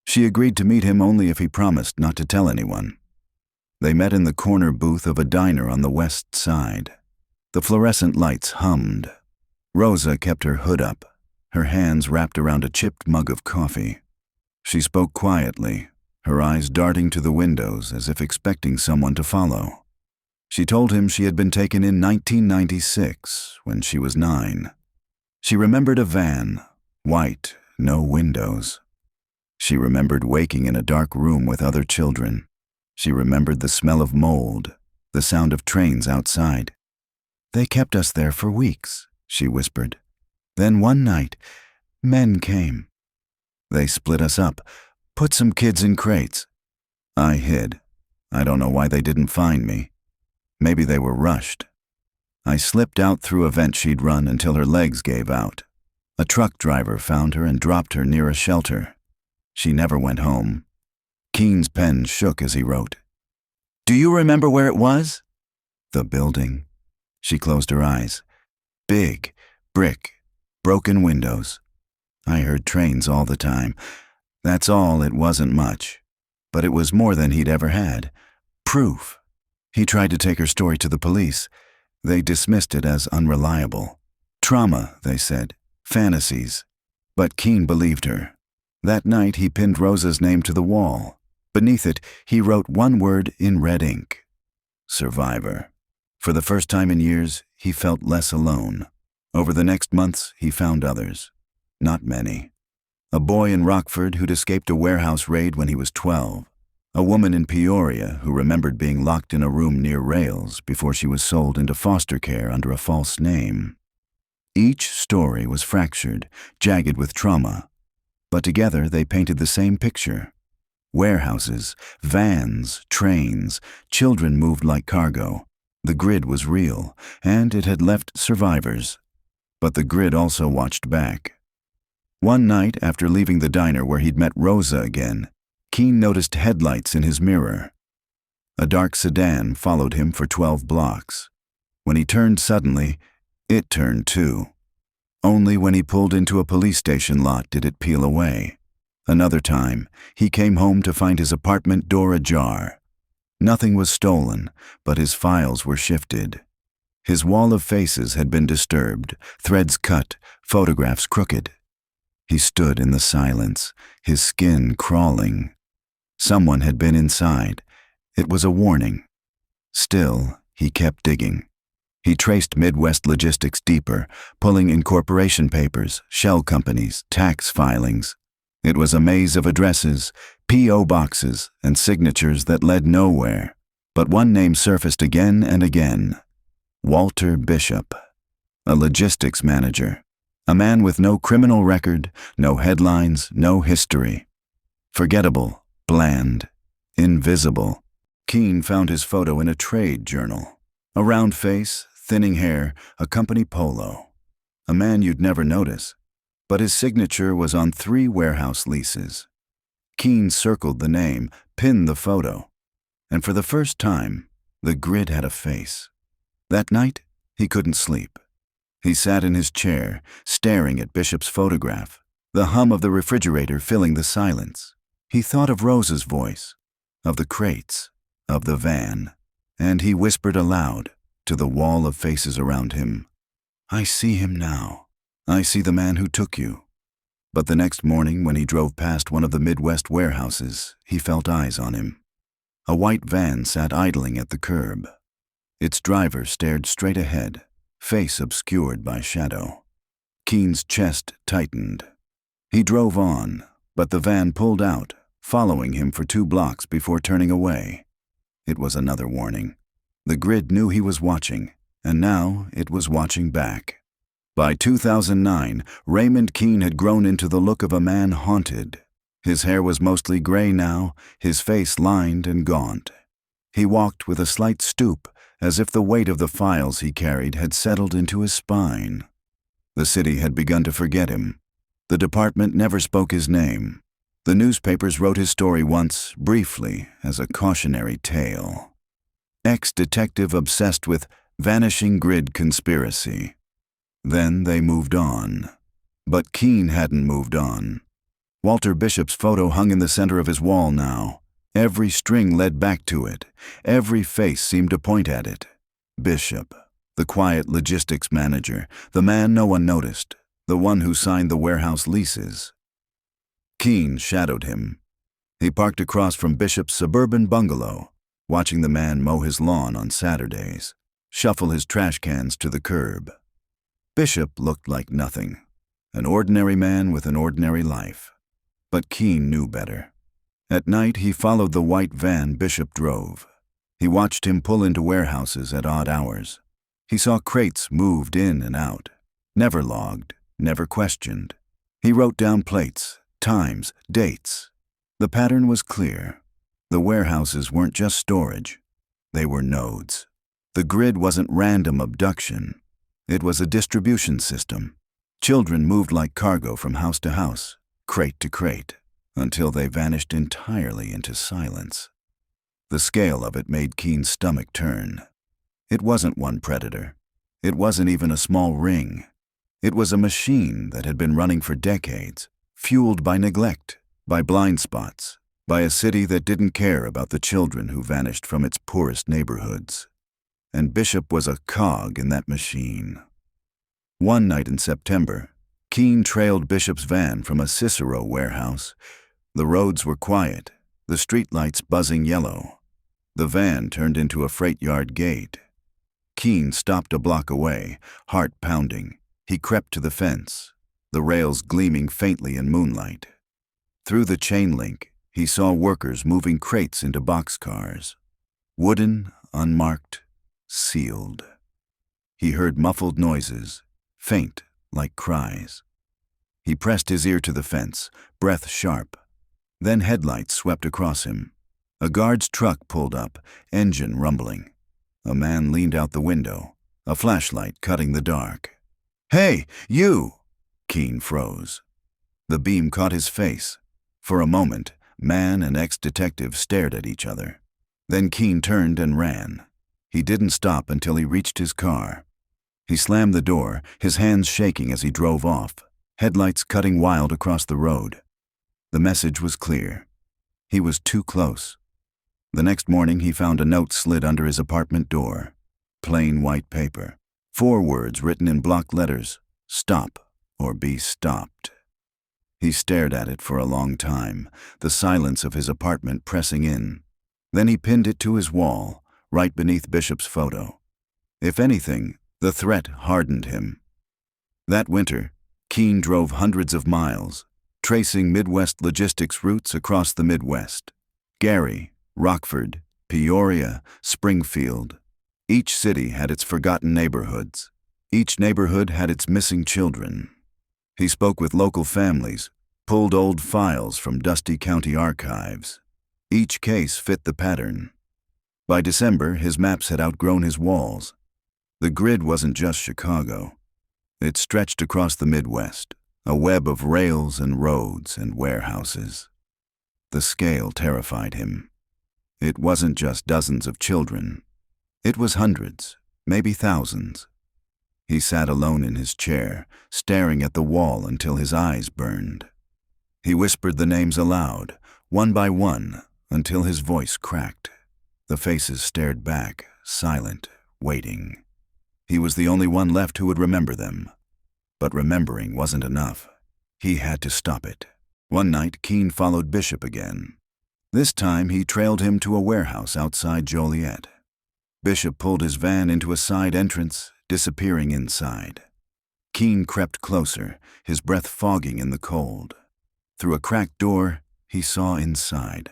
She agreed to meet him only if he promised not to tell anyone. They met in the corner booth of a diner on the west side. The fluorescent lights hummed. Rosa kept her hood up, her hands wrapped around a chipped mug of coffee. She spoke quietly, her eyes darting to the windows as if expecting someone to follow. She told him she had been taken in 1996, when she was 9. She remembered a van, white, no windows. She remembered waking in a dark room with other children. She remembered the smell of mold, the sound of trains outside. "They kept us there for weeks," she whispered. "Then one night, men came. They split us up, put some kids in crates. I hid. I don't know why they didn't find me. Maybe they were rushed. I slipped out through a vent she'd run until her legs gave out. A truck driver found her and dropped her near a shelter. She never went home." Keene's pen shook as he wrote. "Do you remember where it was?" "The building." She closed her eyes. "Big, brick, broken windows. I heard trains all the time. That's all, it wasn't much. But it was more than he'd ever had. Proof." He tried to take her story to the police. They dismissed it as unreliable. Trauma, they said. Fantasies. But Keene believed her. That night he pinned Rosa's name to the wall. Beneath it, he wrote one word in red ink. Survivor. For the first time in years, he felt less alone. Over the next months, he found others. Not many. A boy in Rockford who'd escaped a warehouse raid when he was 12. A woman in Peoria who remembered being locked in a room near rails before she was sold into foster care under a false name. Each story was fractured, jagged with trauma. But together they painted the same picture. Warehouses, vans, trains, children moved like cargo. The grid was real, and it had left survivors. But the grid also watched back. One night after leaving the diner where he'd met Rosa again, Keene noticed headlights in his mirror. A dark sedan followed him for 12 blocks. When he turned suddenly, it turned too. Only when he pulled into a police station lot did it peel away. Another time, he came home to find his apartment door ajar. Nothing was stolen, but his files were shifted. His wall of faces had been disturbed, threads cut, photographs crooked. He stood in the silence, his skin crawling. Someone had been inside. It was a warning. Still, he kept digging. He traced Midwest logistics deeper, pulling incorporation papers, shell companies, tax filings. It was a maze of addresses, P.O. boxes, and signatures that led nowhere. But one name surfaced again and again. Walter Bishop, a logistics manager. A man with no criminal record, no headlines, no history. Forgettable, bland, invisible. Keene found his photo in a trade journal. A round face, thinning hair, a company polo. A man you'd never notice. But his signature was on 3 warehouse leases. Keene circled the name, pinned the photo. And for the first time, the grid had a face. That night, he couldn't sleep. He sat in his chair, staring at Bishop's photograph, the hum of the refrigerator filling the silence. He thought of Rosa's voice, of the crates, of the van, and he whispered aloud to the wall of faces around him, "I see him now. I see the man who took you." But the next morning, when he drove past one of the Midwest warehouses, he felt eyes on him. A white van sat idling at the curb. Its driver stared straight ahead, face obscured by shadow. Keen's chest tightened. He drove on, but the van pulled out, following him for 2 blocks before turning away. It was another warning. The grid knew he was watching, and now it was watching back. By 2009, Raymond Keen had grown into the look of a man haunted. His hair was mostly gray now, his face lined and gaunt. He walked with a slight stoop, as if the weight of the files he carried had settled into his spine. The city had begun to forget him. The department never spoke his name. The newspapers wrote his story once, briefly, as a cautionary tale. Ex-detective obsessed with vanishing grid conspiracy. Then they moved on. But Keen hadn't moved on. Walter Bishop's photo hung in the center of his wall now. Every string led back to it. Every face seemed to point at it. Bishop, the quiet logistics manager, the man no one noticed, the one who signed the warehouse leases. Keen shadowed him. He parked across from Bishop's suburban bungalow, watching the man mow his lawn on Saturdays, shuffle his trash cans to the curb. Bishop looked like nothing, an ordinary man with an ordinary life. But Keen knew better. At night, he followed the white van Bishop drove. He watched him pull into warehouses at odd hours. He saw crates moved in and out, never logged, never questioned. He wrote down plates, times, dates. The pattern was clear. The warehouses weren't just storage. They were nodes. The grid wasn't random abduction. It was a distribution system. Children moved like cargo from house to house, crate to crate, until they vanished entirely into silence. The scale of it made Keen's stomach turn. It wasn't one predator. It wasn't even a small ring. It was a machine that had been running for decades, fueled by neglect, by blind spots, by a city that didn't care about the children who vanished from its poorest neighborhoods. And Bishop was a cog in that machine. One night in September, Keen trailed Bishop's van from a Cicero warehouse. The roads were quiet, the streetlights buzzing yellow. The van turned into a freight yard gate. Keen stopped a block away, heart pounding. He crept to the fence, the rails gleaming faintly in moonlight. Through the chain link, he saw workers moving crates into boxcars. Wooden, unmarked, sealed. He heard muffled noises, faint like cries. He pressed his ear to the fence, breath sharp. Then headlights swept across him. A guard's truck pulled up, engine rumbling. A man leaned out the window, a flashlight cutting the dark. "Hey, you!" Keen froze. The beam caught his face. For a moment, man and ex-detective stared at each other. Then Keen turned and ran. He didn't stop until he reached his car. He slammed the door, his hands shaking as he drove off, headlights cutting wild across the road. The message was clear. He was too close. The next morning, he found a note slid under his apartment door. Plain white paper. 4 words written in block letters: "Stop or be stopped." He stared at it for a long time, the silence of his apartment pressing in. Then he pinned it to his wall, right beneath Bishop's photo. If anything, the threat hardened him. That winter, Keen drove hundreds of miles, tracing Midwest logistics routes across the Midwest. Gary, Rockford, Peoria, Springfield. Each city had its forgotten neighborhoods. Each neighborhood had its missing children. He spoke with local families, pulled old files from dusty county archives. Each case fit the pattern. By December, his maps had outgrown his walls. The grid wasn't just Chicago. It stretched across the Midwest, a web of rails and roads and warehouses. The scale terrified him. It wasn't just dozens of children. It was hundreds, maybe thousands. He sat alone in his chair, staring at the wall until his eyes burned. He whispered the names aloud, one by one, until his voice cracked. The faces stared back, silent, waiting. He was the only one left who would remember them. But remembering wasn't enough. He had to stop it. One night, Keen followed Bishop again. This time, he trailed him to a warehouse outside Joliet. Bishop pulled his van into a side entrance, disappearing inside. Keene crept closer, his breath fogging in the cold. Through a cracked door, he saw inside.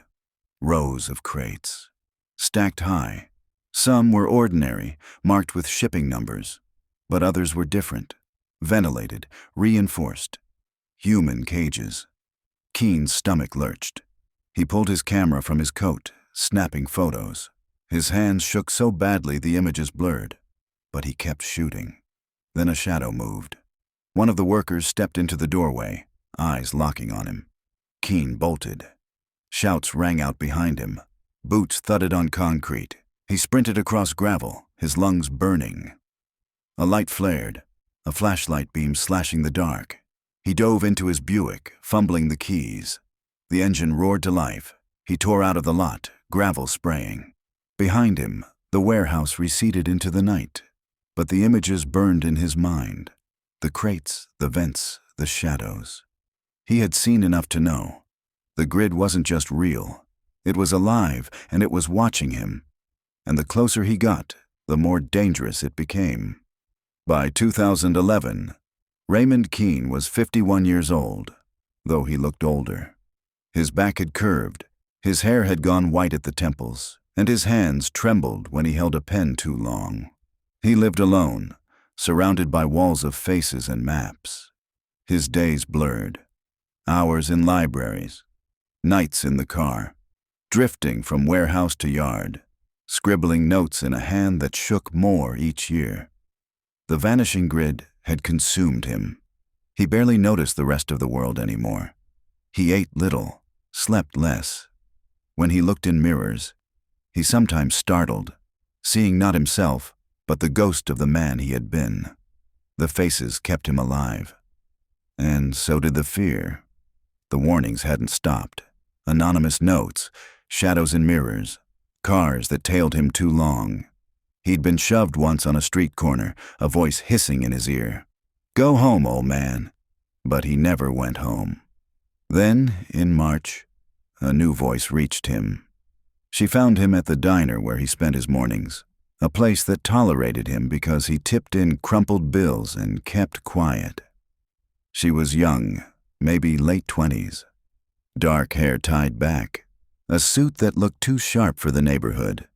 Rows of crates, stacked high. Some were ordinary, marked with shipping numbers, but others were different, ventilated, reinforced. Human cages. Keene's stomach lurched. He pulled his camera from his coat, snapping photos. His hands shook so badly the images blurred, but he kept shooting. Then a shadow moved. One of the workers stepped into the doorway, eyes locking on him. Keene bolted. Shouts rang out behind him. Boots thudded on concrete. He sprinted across gravel, his lungs burning. A light flared, a flashlight beam slashing the dark. He dove into his Buick, fumbling the keys. The engine roared to life. He tore out of the lot, gravel spraying. Behind him, the warehouse receded into the night, but the images burned in his mind. The crates, the vents, the shadows. He had seen enough to know. The grid wasn't just real. It was alive, and it was watching him. And the closer he got, the more dangerous it became. By 2011, Raymond Keene was 51 years old, though he looked older. His back had curved, his hair had gone white at the temples, and his hands trembled when he held a pen too long. He lived alone, surrounded by walls of faces and maps. His days blurred. Hours in libraries, nights in the car, drifting from warehouse to yard, scribbling notes in a hand that shook more each year. The vanishing grid had consumed him. He barely noticed the rest of the world anymore. He ate little, slept less. When he looked in mirrors, he sometimes startled, seeing not himself, but the ghost of the man he had been. The faces kept him alive. And so did the fear. The warnings hadn't stopped. Anonymous notes, shadows in mirrors, cars that tailed him too long. He'd been shoved once on a street corner, a voice hissing in his ear. "Go home, old man." But he never went home. Then, in March, a new voice reached him. She found him at the diner where he spent his mornings, a place that tolerated him because he tipped in crumpled bills and kept quiet. She was young, maybe late 20s. Dark hair tied back, a suit that looked too sharp for the neighborhood.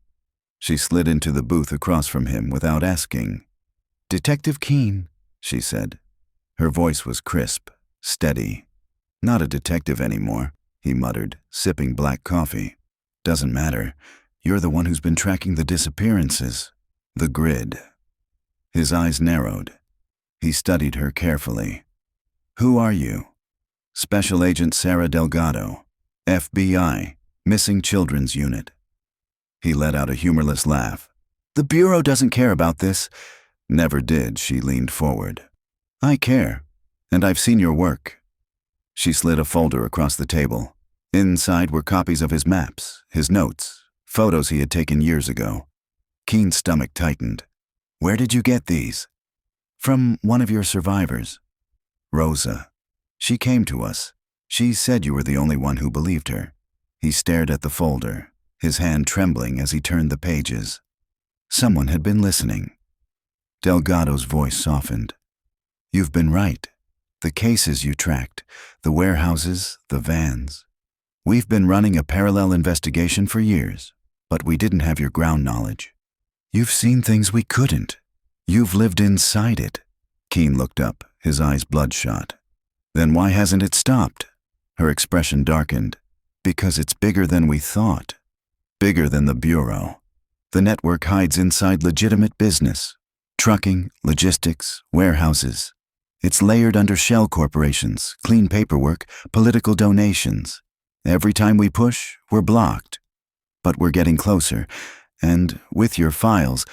She slid into the booth across from him without asking. "Detective Keene," she said. Her voice was crisp, steady. "Not a detective anymore," he muttered, sipping black coffee. "Doesn't matter. You're the one who's been tracking the disappearances." The grid. His eyes narrowed. He studied her carefully. "Who are you?" "Special Agent Sarah Delgado, FBI, Missing Children's Unit." He let out a humorless laugh. "The Bureau doesn't care about this." "Never did," she leaned forward. "I care, and I've seen your work." She slid a folder across the table. Inside were copies of his maps, his notes, photos he had taken years ago. Keene's stomach tightened. "Where did you get these?" "From one of your survivors. Rosa. She came to us. She said you were the only one who believed her." He stared at the folder, his hand trembling as he turned the pages. Someone had been listening. Delgado's voice softened. "You've been right. The cases you tracked, the warehouses, the vans. We've been running a parallel investigation for years, but we didn't have your ground knowledge. You've seen things we couldn't. You've lived inside it." Keene looked up, his eyes bloodshot. "Then why hasn't it stopped?" Her expression darkened. "Because it's bigger than we thought. Bigger than the Bureau. The network hides inside legitimate business. Trucking, logistics, warehouses. It's layered under shell corporations, clean paperwork, political donations. Every time we push, we're blocked. But we're getting closer, and with your files,"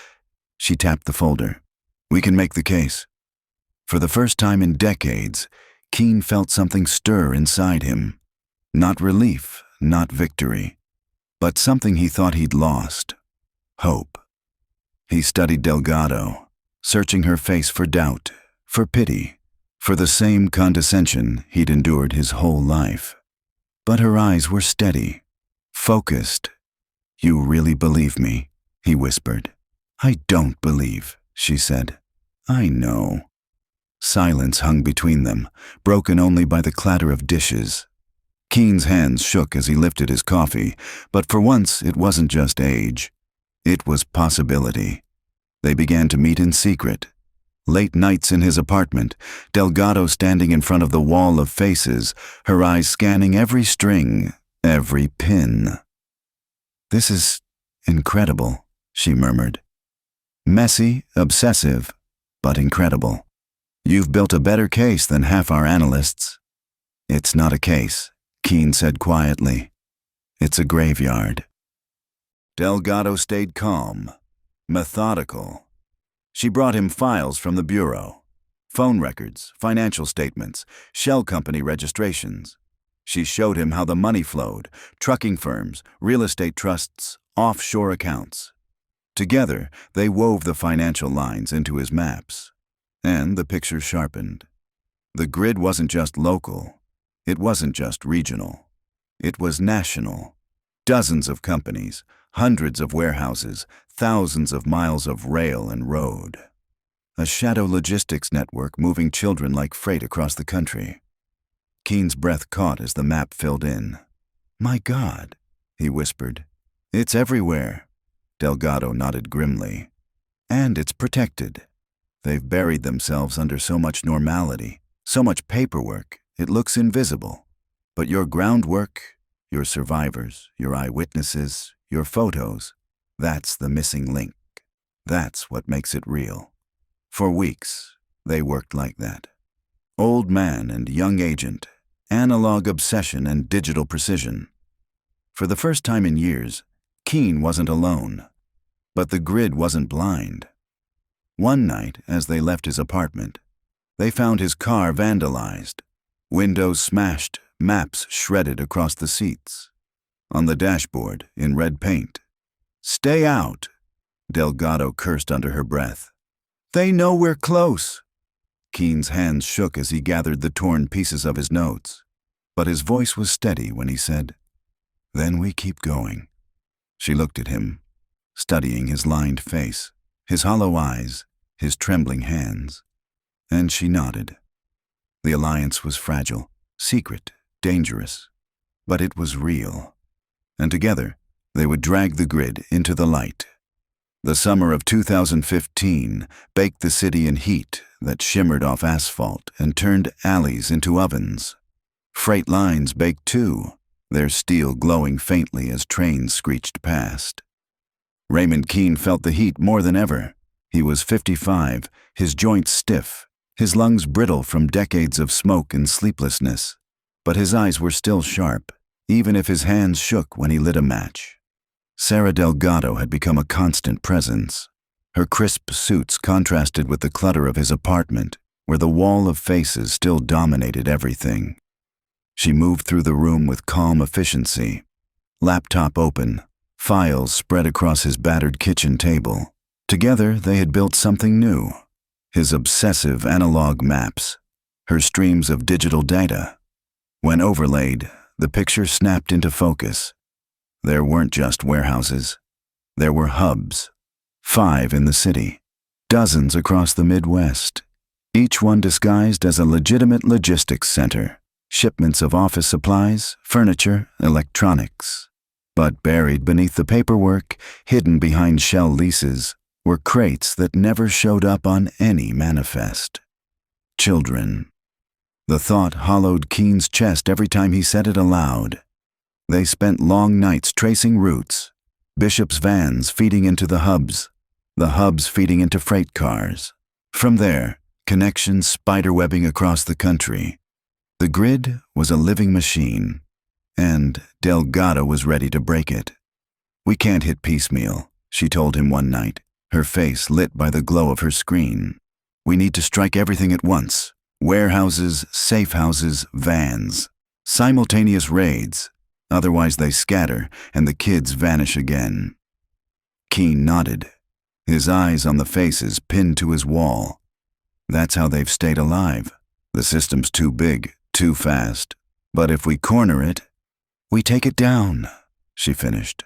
she tapped the folder, "we can make the case." For the first time in decades, Keene felt something stir inside him. Not relief, not victory, but something he thought he'd lost. Hope. He studied Delgado, searching her face for doubt, for pity, for the same condescension he'd endured his whole life. But her eyes were steady, focused. "You really believe me?" he whispered. "I don't believe," she said. "I know." Silence hung between them, broken only by the clatter of dishes. Keen's hands shook as he lifted his coffee, but for once it wasn't just age. It was possibility. They began to meet in secret. Late nights in his apartment, Delgado standing in front of the wall of faces, her eyes scanning every string, every pin. "This is incredible," she murmured. "Messy, obsessive, but incredible. You've built a better case than half our analysts." "It's not a case," Keen said quietly. "It's a graveyard." Delgado stayed calm, methodical. She brought him files from the bureau, phone records, financial statements, shell company registrations. She showed him how the money flowed, trucking firms, real estate trusts, offshore accounts. Together, they wove the financial lines into his maps. And the picture sharpened. The grid wasn't just local. It wasn't just regional. It was national. Dozens of companies, hundreds of warehouses, thousands of miles of rail and road. A shadow logistics network moving children like freight across the country. Keen's breath caught as the map filled in. "My God," he whispered. "It's everywhere." Delgado nodded grimly. "And it's protected. They've buried themselves under so much normality, so much paperwork, it looks invisible. But your groundwork, your survivors, your eyewitnesses, your photos, that's the missing link. That's what makes it real." For weeks, they worked like that. Old man and young agent, analog obsession and digital precision. For the first time in years, Keen wasn't alone. But the grid wasn't blind. One night, as they left his apartment, they found his car vandalized, windows smashed, maps shredded across the seats. On the dashboard, in red paint, "Stay out," Delgado cursed under her breath. "They know we're close." Keen's hands shook as he gathered the torn pieces of his notes, but his voice was steady when he said, "Then we keep going." She looked at him, studying his lined face, his hollow eyes, his trembling hands, and she nodded. The alliance was fragile, secret, dangerous, but it was real. And together, they would drag the grid into the light. The summer of 2015 baked the city in heat that shimmered off asphalt and turned alleys into ovens. Freight lines baked too, their steel glowing faintly as trains screeched past. Raymond Keen felt the heat more than ever. He was 55, his joints stiff, his lungs brittle from decades of smoke and sleeplessness. But his eyes were still sharp, even if his hands shook when he lit a match. Sarah Delgado had become a constant presence. Her crisp suits contrasted with the clutter of his apartment, where the wall of faces still dominated everything. She moved through the room with calm efficiency, laptop open, files spread across his battered kitchen table. Together, they had built something new. His obsessive analog maps, her streams of digital data. When overlaid, the picture snapped into focus. There weren't just warehouses. There were hubs. 5 in the city, dozens across the Midwest, each one disguised as a legitimate logistics center. Shipments of office supplies, furniture, electronics. But buried beneath the paperwork, hidden behind shell leases, were crates that never showed up on any manifest. Children. The thought hollowed Keen's chest every time he said it aloud. They spent long nights tracing routes, Bishop's vans feeding into the hubs feeding into freight cars. From there, connections spiderwebbing across the country. The grid was a living machine, and Delgado was ready to break it. "We can't hit piecemeal," she told him one night, her face lit by the glow of her screen. "We need to strike everything at once. Warehouses, safe houses, vans. Simultaneous raids. Otherwise they scatter and the kids vanish again." Keen nodded, his eyes on the faces pinned to his wall. "That's how they've stayed alive. The system's too big, too fast. But if we corner it, we take it down," she finished.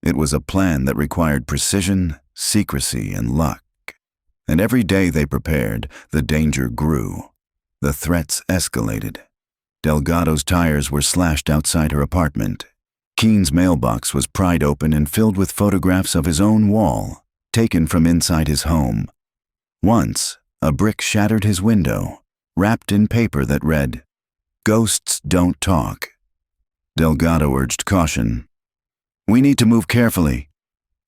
It was a plan that required precision, secrecy, and luck. And every day they prepared, the danger grew. The threats escalated. Delgado's tires were slashed outside her apartment. Keen's mailbox was pried open and filled with photographs of his own wall, taken from inside his home. Once, a brick shattered his window, wrapped in paper that read, "Ghosts don't talk." Delgado urged caution. "We need to move carefully.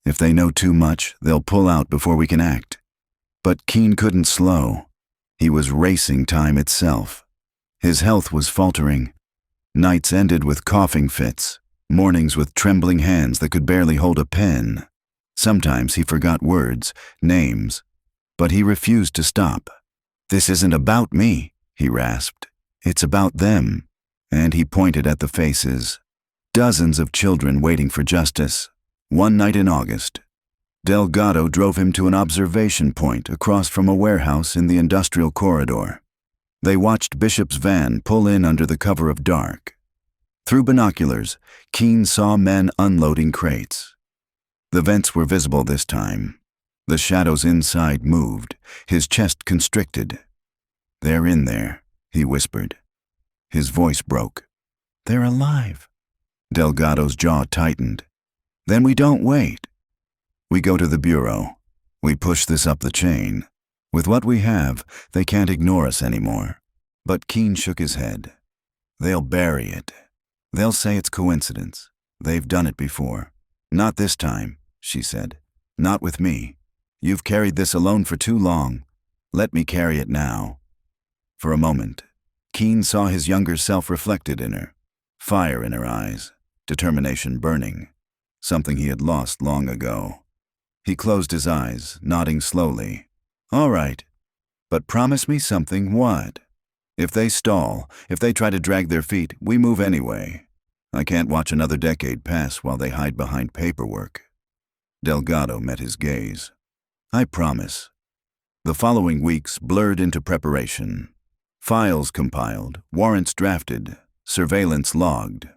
If they know too much, they'll pull out before we can act." But Keen couldn't slow. He was racing time itself. His health was faltering. Nights ended with coughing fits, mornings with trembling hands that could barely hold a pen. Sometimes he forgot words, names, but he refused to stop. "This isn't about me," he rasped. "It's about them." And he pointed at the faces. Dozens of children waiting for justice. One night in August, Delgado drove him to an observation point across from a warehouse in the industrial corridor. They watched Bishop's van pull in under the cover of dark. Through binoculars, Keen saw men unloading crates. The vents were visible this time. The shadows inside moved, his chest constricted. "They're in there," he whispered. His voice broke. "They're alive." Delgado's jaw tightened. "Then we don't wait. We go to the bureau. We push this up the chain. With what we have, they can't ignore us anymore." But Keen shook his head. "They'll bury it. They'll say it's coincidence. They've done it before." "Not this time," she said. "Not with me. You've carried this alone for too long. Let me carry it now." For a moment, Keen saw his younger self reflected in her. Fire in her eyes, determination burning, something he had lost long ago. He closed his eyes, nodding slowly. "All right, but promise me something." "What?" "If they stall, if they try to drag their feet, we move anyway. I can't watch another decade pass while they hide behind paperwork." Delgado met his gaze. "I promise." The following weeks blurred into preparation. Files compiled, warrants drafted, surveillance logged.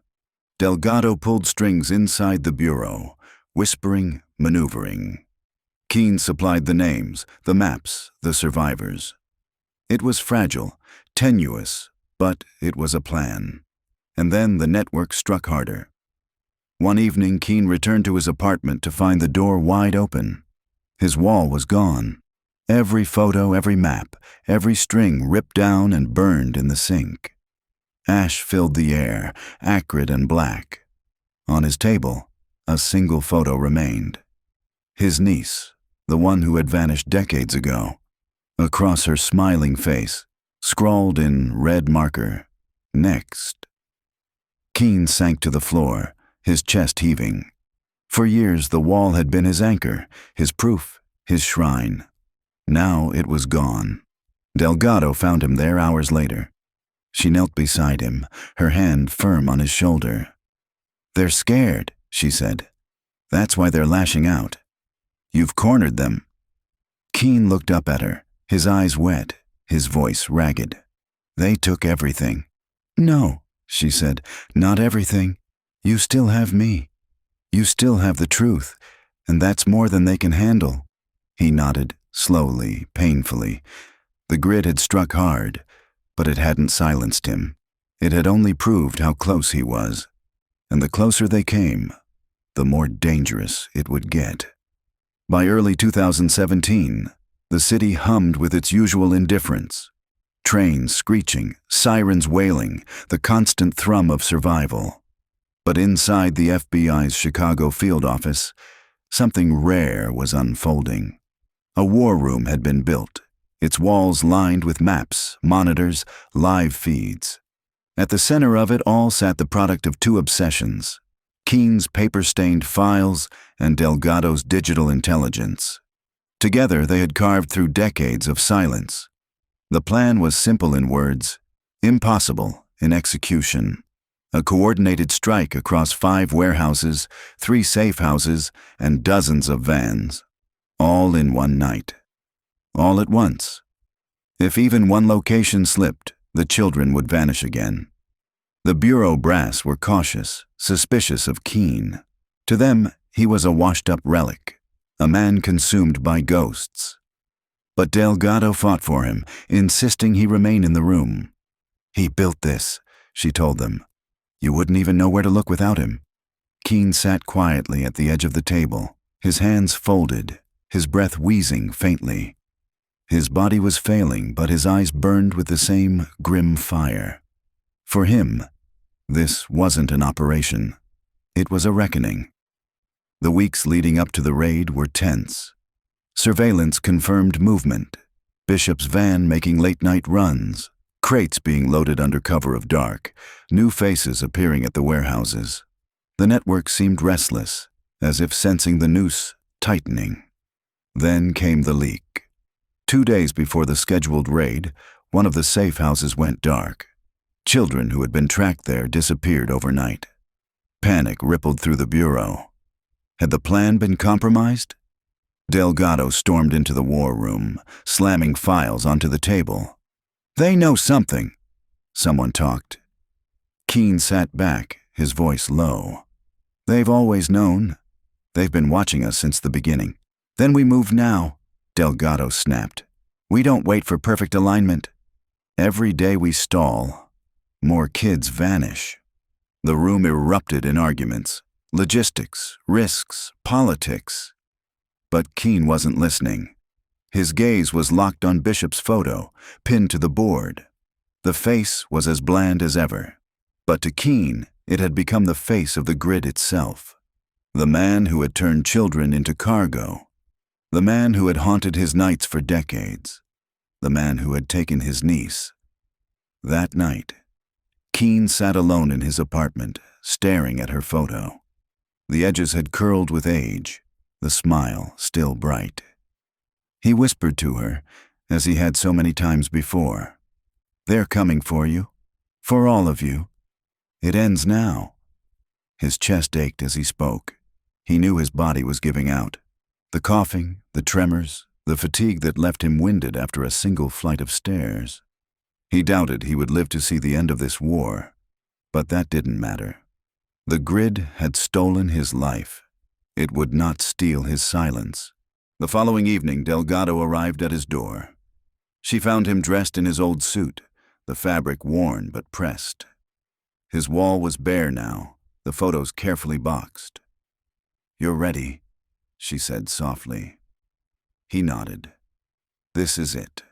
Delgado pulled strings inside the bureau, whispering, maneuvering. Keen supplied the names, the maps, the survivors. It was fragile, tenuous, but it was a plan. And then the network struck harder. One evening, Keen returned to his apartment to find the door wide open. His wall was gone. Every photo, every map, every string ripped down and burned in the sink. Ash filled the air, acrid and black. On his table, a single photo remained. His niece, the one who had vanished decades ago. Across her smiling face, scrawled in red marker, "Next." Keen sank to the floor, his chest heaving. For years the wall had been his anchor, his proof, his shrine. Now it was gone. Delgado found him there hours later. She knelt beside him, her hand firm on his shoulder. "They're scared," she said. "That's why they're lashing out. You've cornered them." Keen looked up at her, his eyes wet, his voice ragged. "They took everything." "No," she said, "not everything. You still have me. You still have the truth, and that's more than they can handle." He nodded, slowly, painfully. The grid had struck hard, but it hadn't silenced him. It had only proved how close he was. And the closer they came, the more dangerous it would get. By early 2017, the city hummed with its usual indifference. Trains screeching, sirens wailing, the constant thrum of survival. But inside the FBI's Chicago field office, something rare was unfolding. A war room had been built, its walls lined with maps, monitors, live feeds. At the center of it all sat the product of two obsessions: Keen's paper-stained files and Delgado's digital intelligence. Together they had carved through decades of silence. The plan was simple in words, impossible in execution. A coordinated strike across 5 warehouses, 3 safe houses, and dozens of vans. All in one night. All at once. If even one location slipped, the children would vanish again. The bureau brass were cautious, suspicious of Keen. To them, he was a washed-up relic, a man consumed by ghosts. But Delgado fought for him, insisting he remain in the room. "He built this," she told them. "You wouldn't even know where to look without him." Keene sat quietly at the edge of the table, his hands folded, his breath wheezing faintly. His body was failing, but his eyes burned with the same grim fire. For him, this wasn't an operation. It was a reckoning. The weeks leading up to the raid were tense. Surveillance confirmed movement, Bishop's van making late-night runs, crates being loaded under cover of dark, new faces appearing at the warehouses. The network seemed restless, as if sensing the noose tightening. Then came the leak. 2 days before the scheduled raid, one of the safe houses went dark. Children who had been tracked there disappeared overnight. Panic rippled through the bureau. Had the plan been compromised? Delgado stormed into the war room, slamming files onto the table. "They know something," someone talked. Keene sat back, his voice low. "They've always known. They've been watching us since the beginning." "Then we move now," Delgado snapped. "We don't wait for perfect alignment. Every day we stall, more kids vanish." The room erupted in arguments, logistics, risks, politics. But Keene wasn't listening. His gaze was locked on Bishop's photo, pinned to the board. The face was as bland as ever. But to Keene, it had become the face of the grid itself. The man who had turned children into cargo. The man who had haunted his nights for decades. The man who had taken his niece. That night, Keene sat alone in his apartment, staring at her photo. The edges had curled with age, the smile still bright. He whispered to her, as he had so many times before, "They're coming for you. For all of you. It ends now." His chest ached as he spoke. He knew his body was giving out. The coughing, the tremors, the fatigue that left him winded after a single flight of stairs. He doubted he would live to see the end of this war, but that didn't matter. The grid had stolen his life. It would not steal his silence. The following evening, Delgado arrived at his door. She found him dressed in his old suit, the fabric worn but pressed. His wall was bare now, the photos carefully boxed. "You're ready," she said softly. He nodded. "This is it."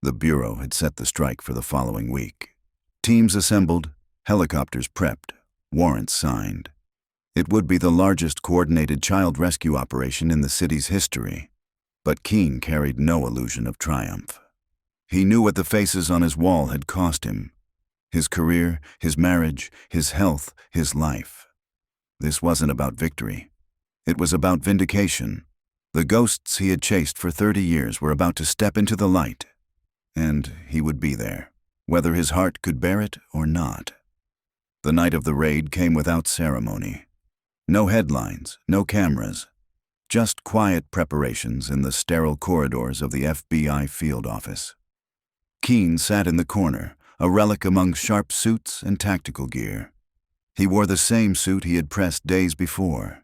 The Bureau had set the strike for the following week. Teams assembled, helicopters prepped, warrants signed. It would be the largest coordinated child rescue operation in the city's history, but Keene carried no illusion of triumph. He knew what the faces on his wall had cost him. His career, his marriage, his health, his life. This wasn't about victory. It was about vindication. The ghosts he had chased for 30 years were about to step into the light, and he would be there, whether his heart could bear it or not. The night of the raid came without ceremony. No headlines, no cameras, just quiet preparations in the sterile corridors of the FBI field office. Keene sat in the corner, a relic among sharp suits and tactical gear. He wore the same suit he had pressed days before,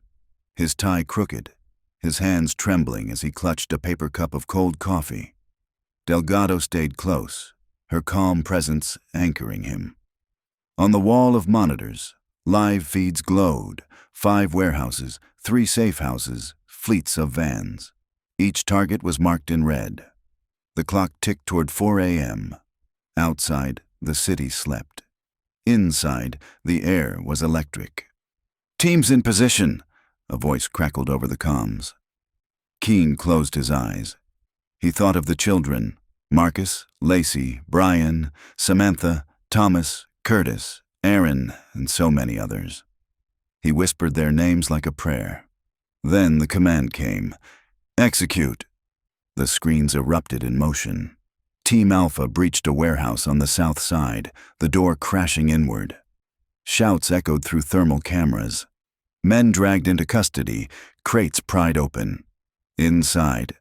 his tie crooked, his hands trembling as he clutched a paper cup of cold coffee. Delgado stayed close, her calm presence anchoring him. On the wall of monitors, live feeds glowed, 5 warehouses, 3 safe houses, fleets of vans. Each target was marked in red. The clock ticked toward 4 a.m. Outside, the city slept. Inside, the air was electric. "Teams in position," a voice crackled over the comms. Keene closed his eyes. He thought of the children, Marcus, Lacey, Brian, Samantha, Thomas, Curtis, Aaron, and so many others. He whispered their names like a prayer. Then the command came. "Execute." The screens erupted in motion. Team Alpha breached a warehouse on the south side, the door crashing inward. Shouts echoed through thermal cameras. Men dragged into custody, crates pried open. Inside,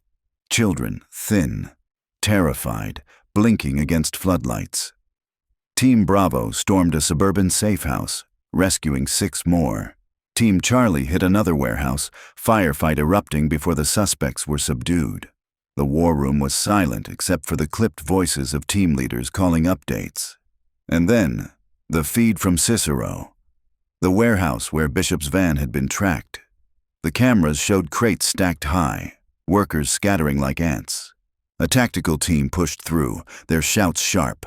children, thin, terrified, blinking against floodlights. Team Bravo stormed a suburban safe house, rescuing 6 more. Team Charlie hit another warehouse, firefight erupting before the suspects were subdued. The war room was silent except for the clipped voices of team leaders calling updates. And then, the feed from Cicero, the warehouse where Bishop's van had been tracked. The cameras showed crates stacked high, workers scattering like ants. A tactical team pushed through, their shouts sharp.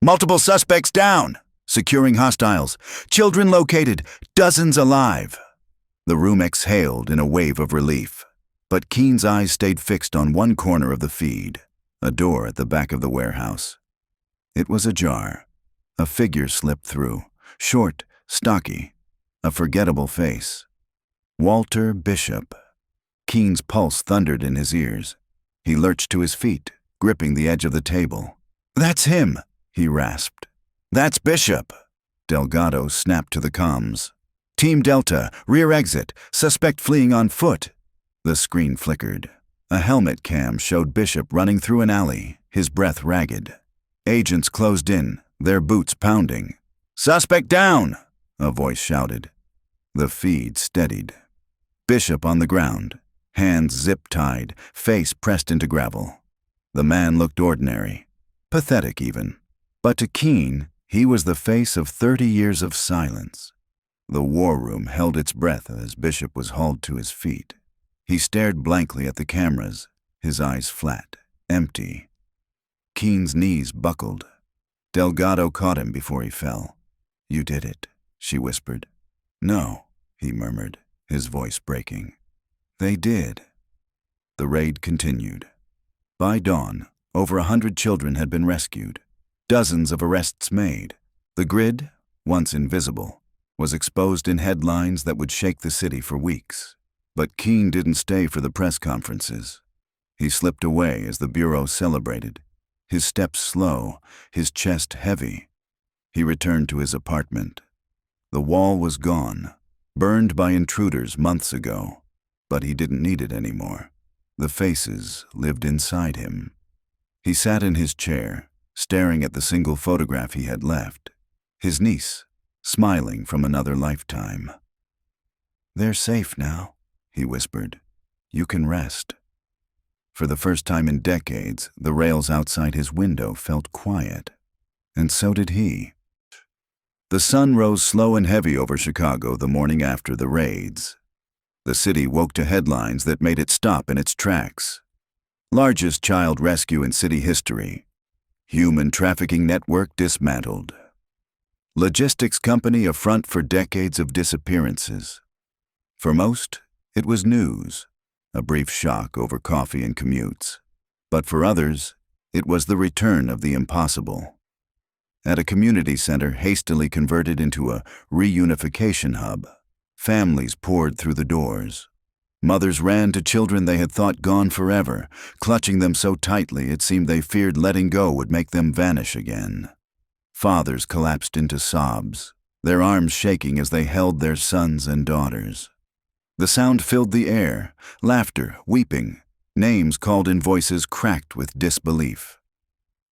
"Multiple suspects down! Securing hostiles. Children located. Dozens alive." The room exhaled in a wave of relief. But Keen's eyes stayed fixed on one corner of the feed, a door at the back of the warehouse. It was ajar. A figure slipped through, short, stocky, a forgettable face. Walter Bishop. Keen's pulse thundered in his ears. He lurched to his feet, gripping the edge of the table. "That's him," he rasped. "That's Bishop." Delgado snapped to the comms. "Team Delta, rear exit, suspect fleeing on foot." The screen flickered. A helmet cam showed Bishop running through an alley, his breath ragged. Agents closed in, their boots pounding. "Suspect down!" a voice shouted. The feed steadied. Bishop on the ground, hands zip-tied, face pressed into gravel. The man looked ordinary, pathetic even. But to Keen, he was the face of 30 years of silence. The war room held its breath as Bishop was hauled to his feet. He stared blankly at the cameras, his eyes flat, empty. Keen's knees buckled. Delgado caught him before he fell. "You did it," she whispered. "No," he murmured, his voice breaking. "They did." The raid continued. By dawn, over 100 children had been rescued. Dozens of arrests made. The grid, once invisible, was exposed in headlines that would shake the city for weeks. But Keen didn't stay for the press conferences. He slipped away as the bureau celebrated, his steps slow, his chest heavy. He returned to his apartment. The wall was gone, burned by intruders months ago, but he didn't need it anymore. The faces lived inside him. He sat in his chair, staring at the single photograph he had left, his niece, smiling from another lifetime. "They're safe now," he whispered. "You can rest." For the first time in decades, the rails outside his window felt quiet. And so did he. The sun rose slow and heavy over Chicago the morning after the raids. The city woke to headlines that made it stop in its tracks. Largest child rescue in city history. Human trafficking network dismantled. Logistics company a front for decades of disappearances. For most, it was news, a brief shock over coffee and commutes. But for others, it was the return of the impossible. At a community center hastily converted into a reunification hub, families poured through the doors. Mothers ran to children they had thought gone forever, clutching them so tightly it seemed they feared letting go would make them vanish again. Fathers collapsed into sobs, their arms shaking as they held their sons and daughters. The sound filled the air, laughter, weeping, names called in voices cracked with disbelief.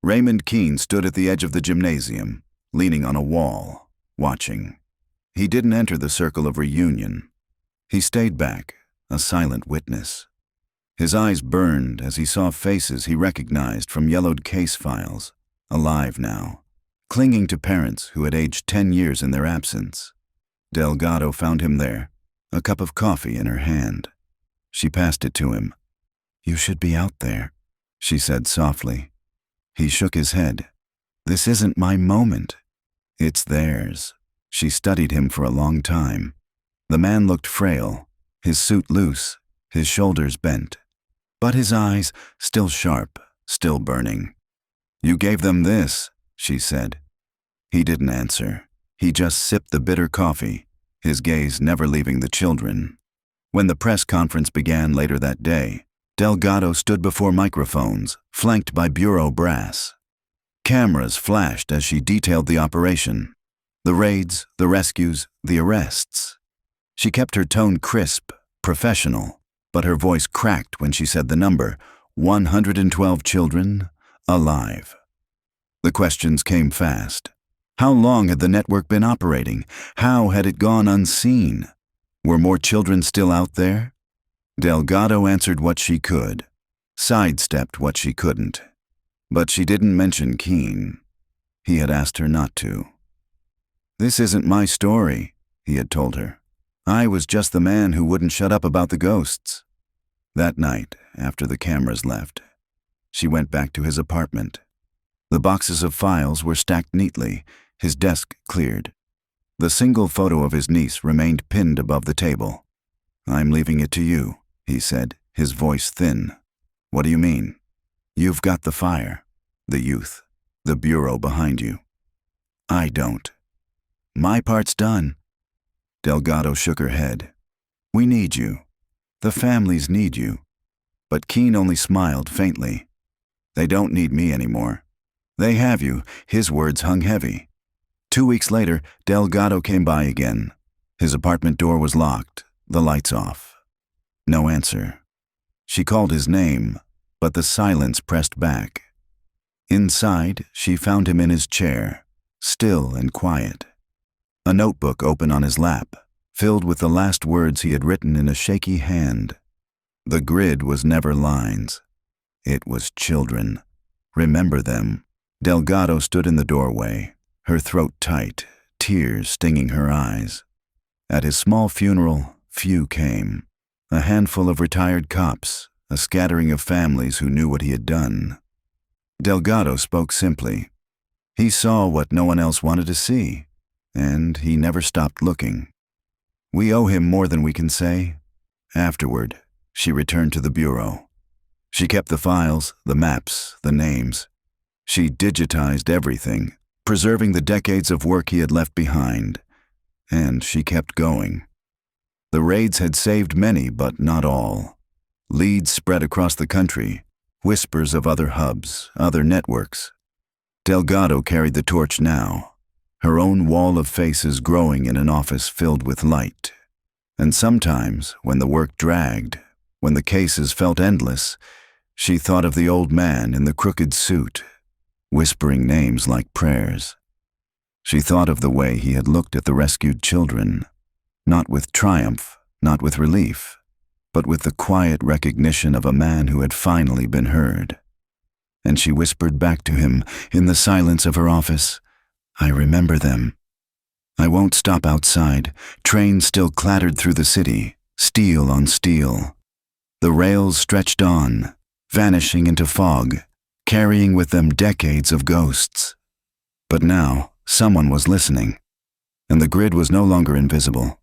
Raymond Keen stood at the edge of the gymnasium, leaning on a wall, watching. He didn't enter the circle of reunion. He stayed back, a silent witness. His eyes burned as he saw faces he recognized from yellowed case files, alive now, clinging to parents who had aged 10 years in their absence. Delgado found him there, a cup of coffee in her hand. She passed it to him. "You should be out there," she said softly. He shook his head. "This isn't my moment." "It's theirs." She studied him for a long time. The man looked frail, his suit loose, his shoulders bent. But his eyes, still sharp, still burning. "You gave them this," she said. He didn't answer. He just sipped the bitter coffee, his gaze never leaving the children. When the press conference began later that day, Delgado stood before microphones, flanked by bureau brass. Cameras flashed as she detailed the operation. The raids, the rescues, the arrests. She kept her tone crisp, professional, but her voice cracked when she said the number, 112 children, alive. The questions came fast. How long had the network been operating? How had it gone unseen? Were more children still out there? Delgado answered what she could, sidestepped what she couldn't. But she didn't mention Keene. He had asked her not to. "This isn't my story," he had told her. "I was just the man who wouldn't shut up about the ghosts." That night, after the cameras left, she went back to his apartment. The boxes of files were stacked neatly, his desk cleared. The single photo of his niece remained pinned above the table. "I'm leaving it to you," he said, his voice thin. "What do you mean?" "You've got the fire, the youth, the bureau behind you. I don't. My part's done." Delgado shook her head. "We need you. The families need you." But Keene only smiled faintly. "They don't need me anymore. They have you." His words hung heavy. 2 weeks later, Delgado came by again. His apartment door was locked, the lights off. No answer. She called his name, but the silence pressed back. Inside, she found him in his chair, still and quiet. A notebook open on his lap, filled with the last words he had written in a shaky hand. The grid was never lines. It was children. Remember them. Delgado stood in the doorway, her throat tight, tears stinging her eyes. At his small funeral, few came. A handful of retired cops, a scattering of families who knew what he had done. Delgado spoke simply. He saw what no one else wanted to see, and he never stopped looking. "We owe him more than we can say." Afterward, she returned to the bureau. She kept the files, the maps, the names. She digitized everything, preserving the decades of work he had left behind. And she kept going. The raids had saved many, but not all. Leads spread across the country, whispers of other hubs, other networks. Delgado carried the torch now, her own wall of faces growing in an office filled with light. And sometimes, when the work dragged, when the cases felt endless, she thought of the old man in the crooked suit, whispering names like prayers. She thought of the way he had looked at the rescued children, not with triumph, not with relief, but with the quiet recognition of a man who had finally been heard. And she whispered back to him in the silence of her office, "I remember them." I won't stop outside. Trains still clattered through the city, steel on steel. The rails stretched on, vanishing into fog, carrying with them decades of ghosts. But now, someone was listening, and the grid was no longer invisible.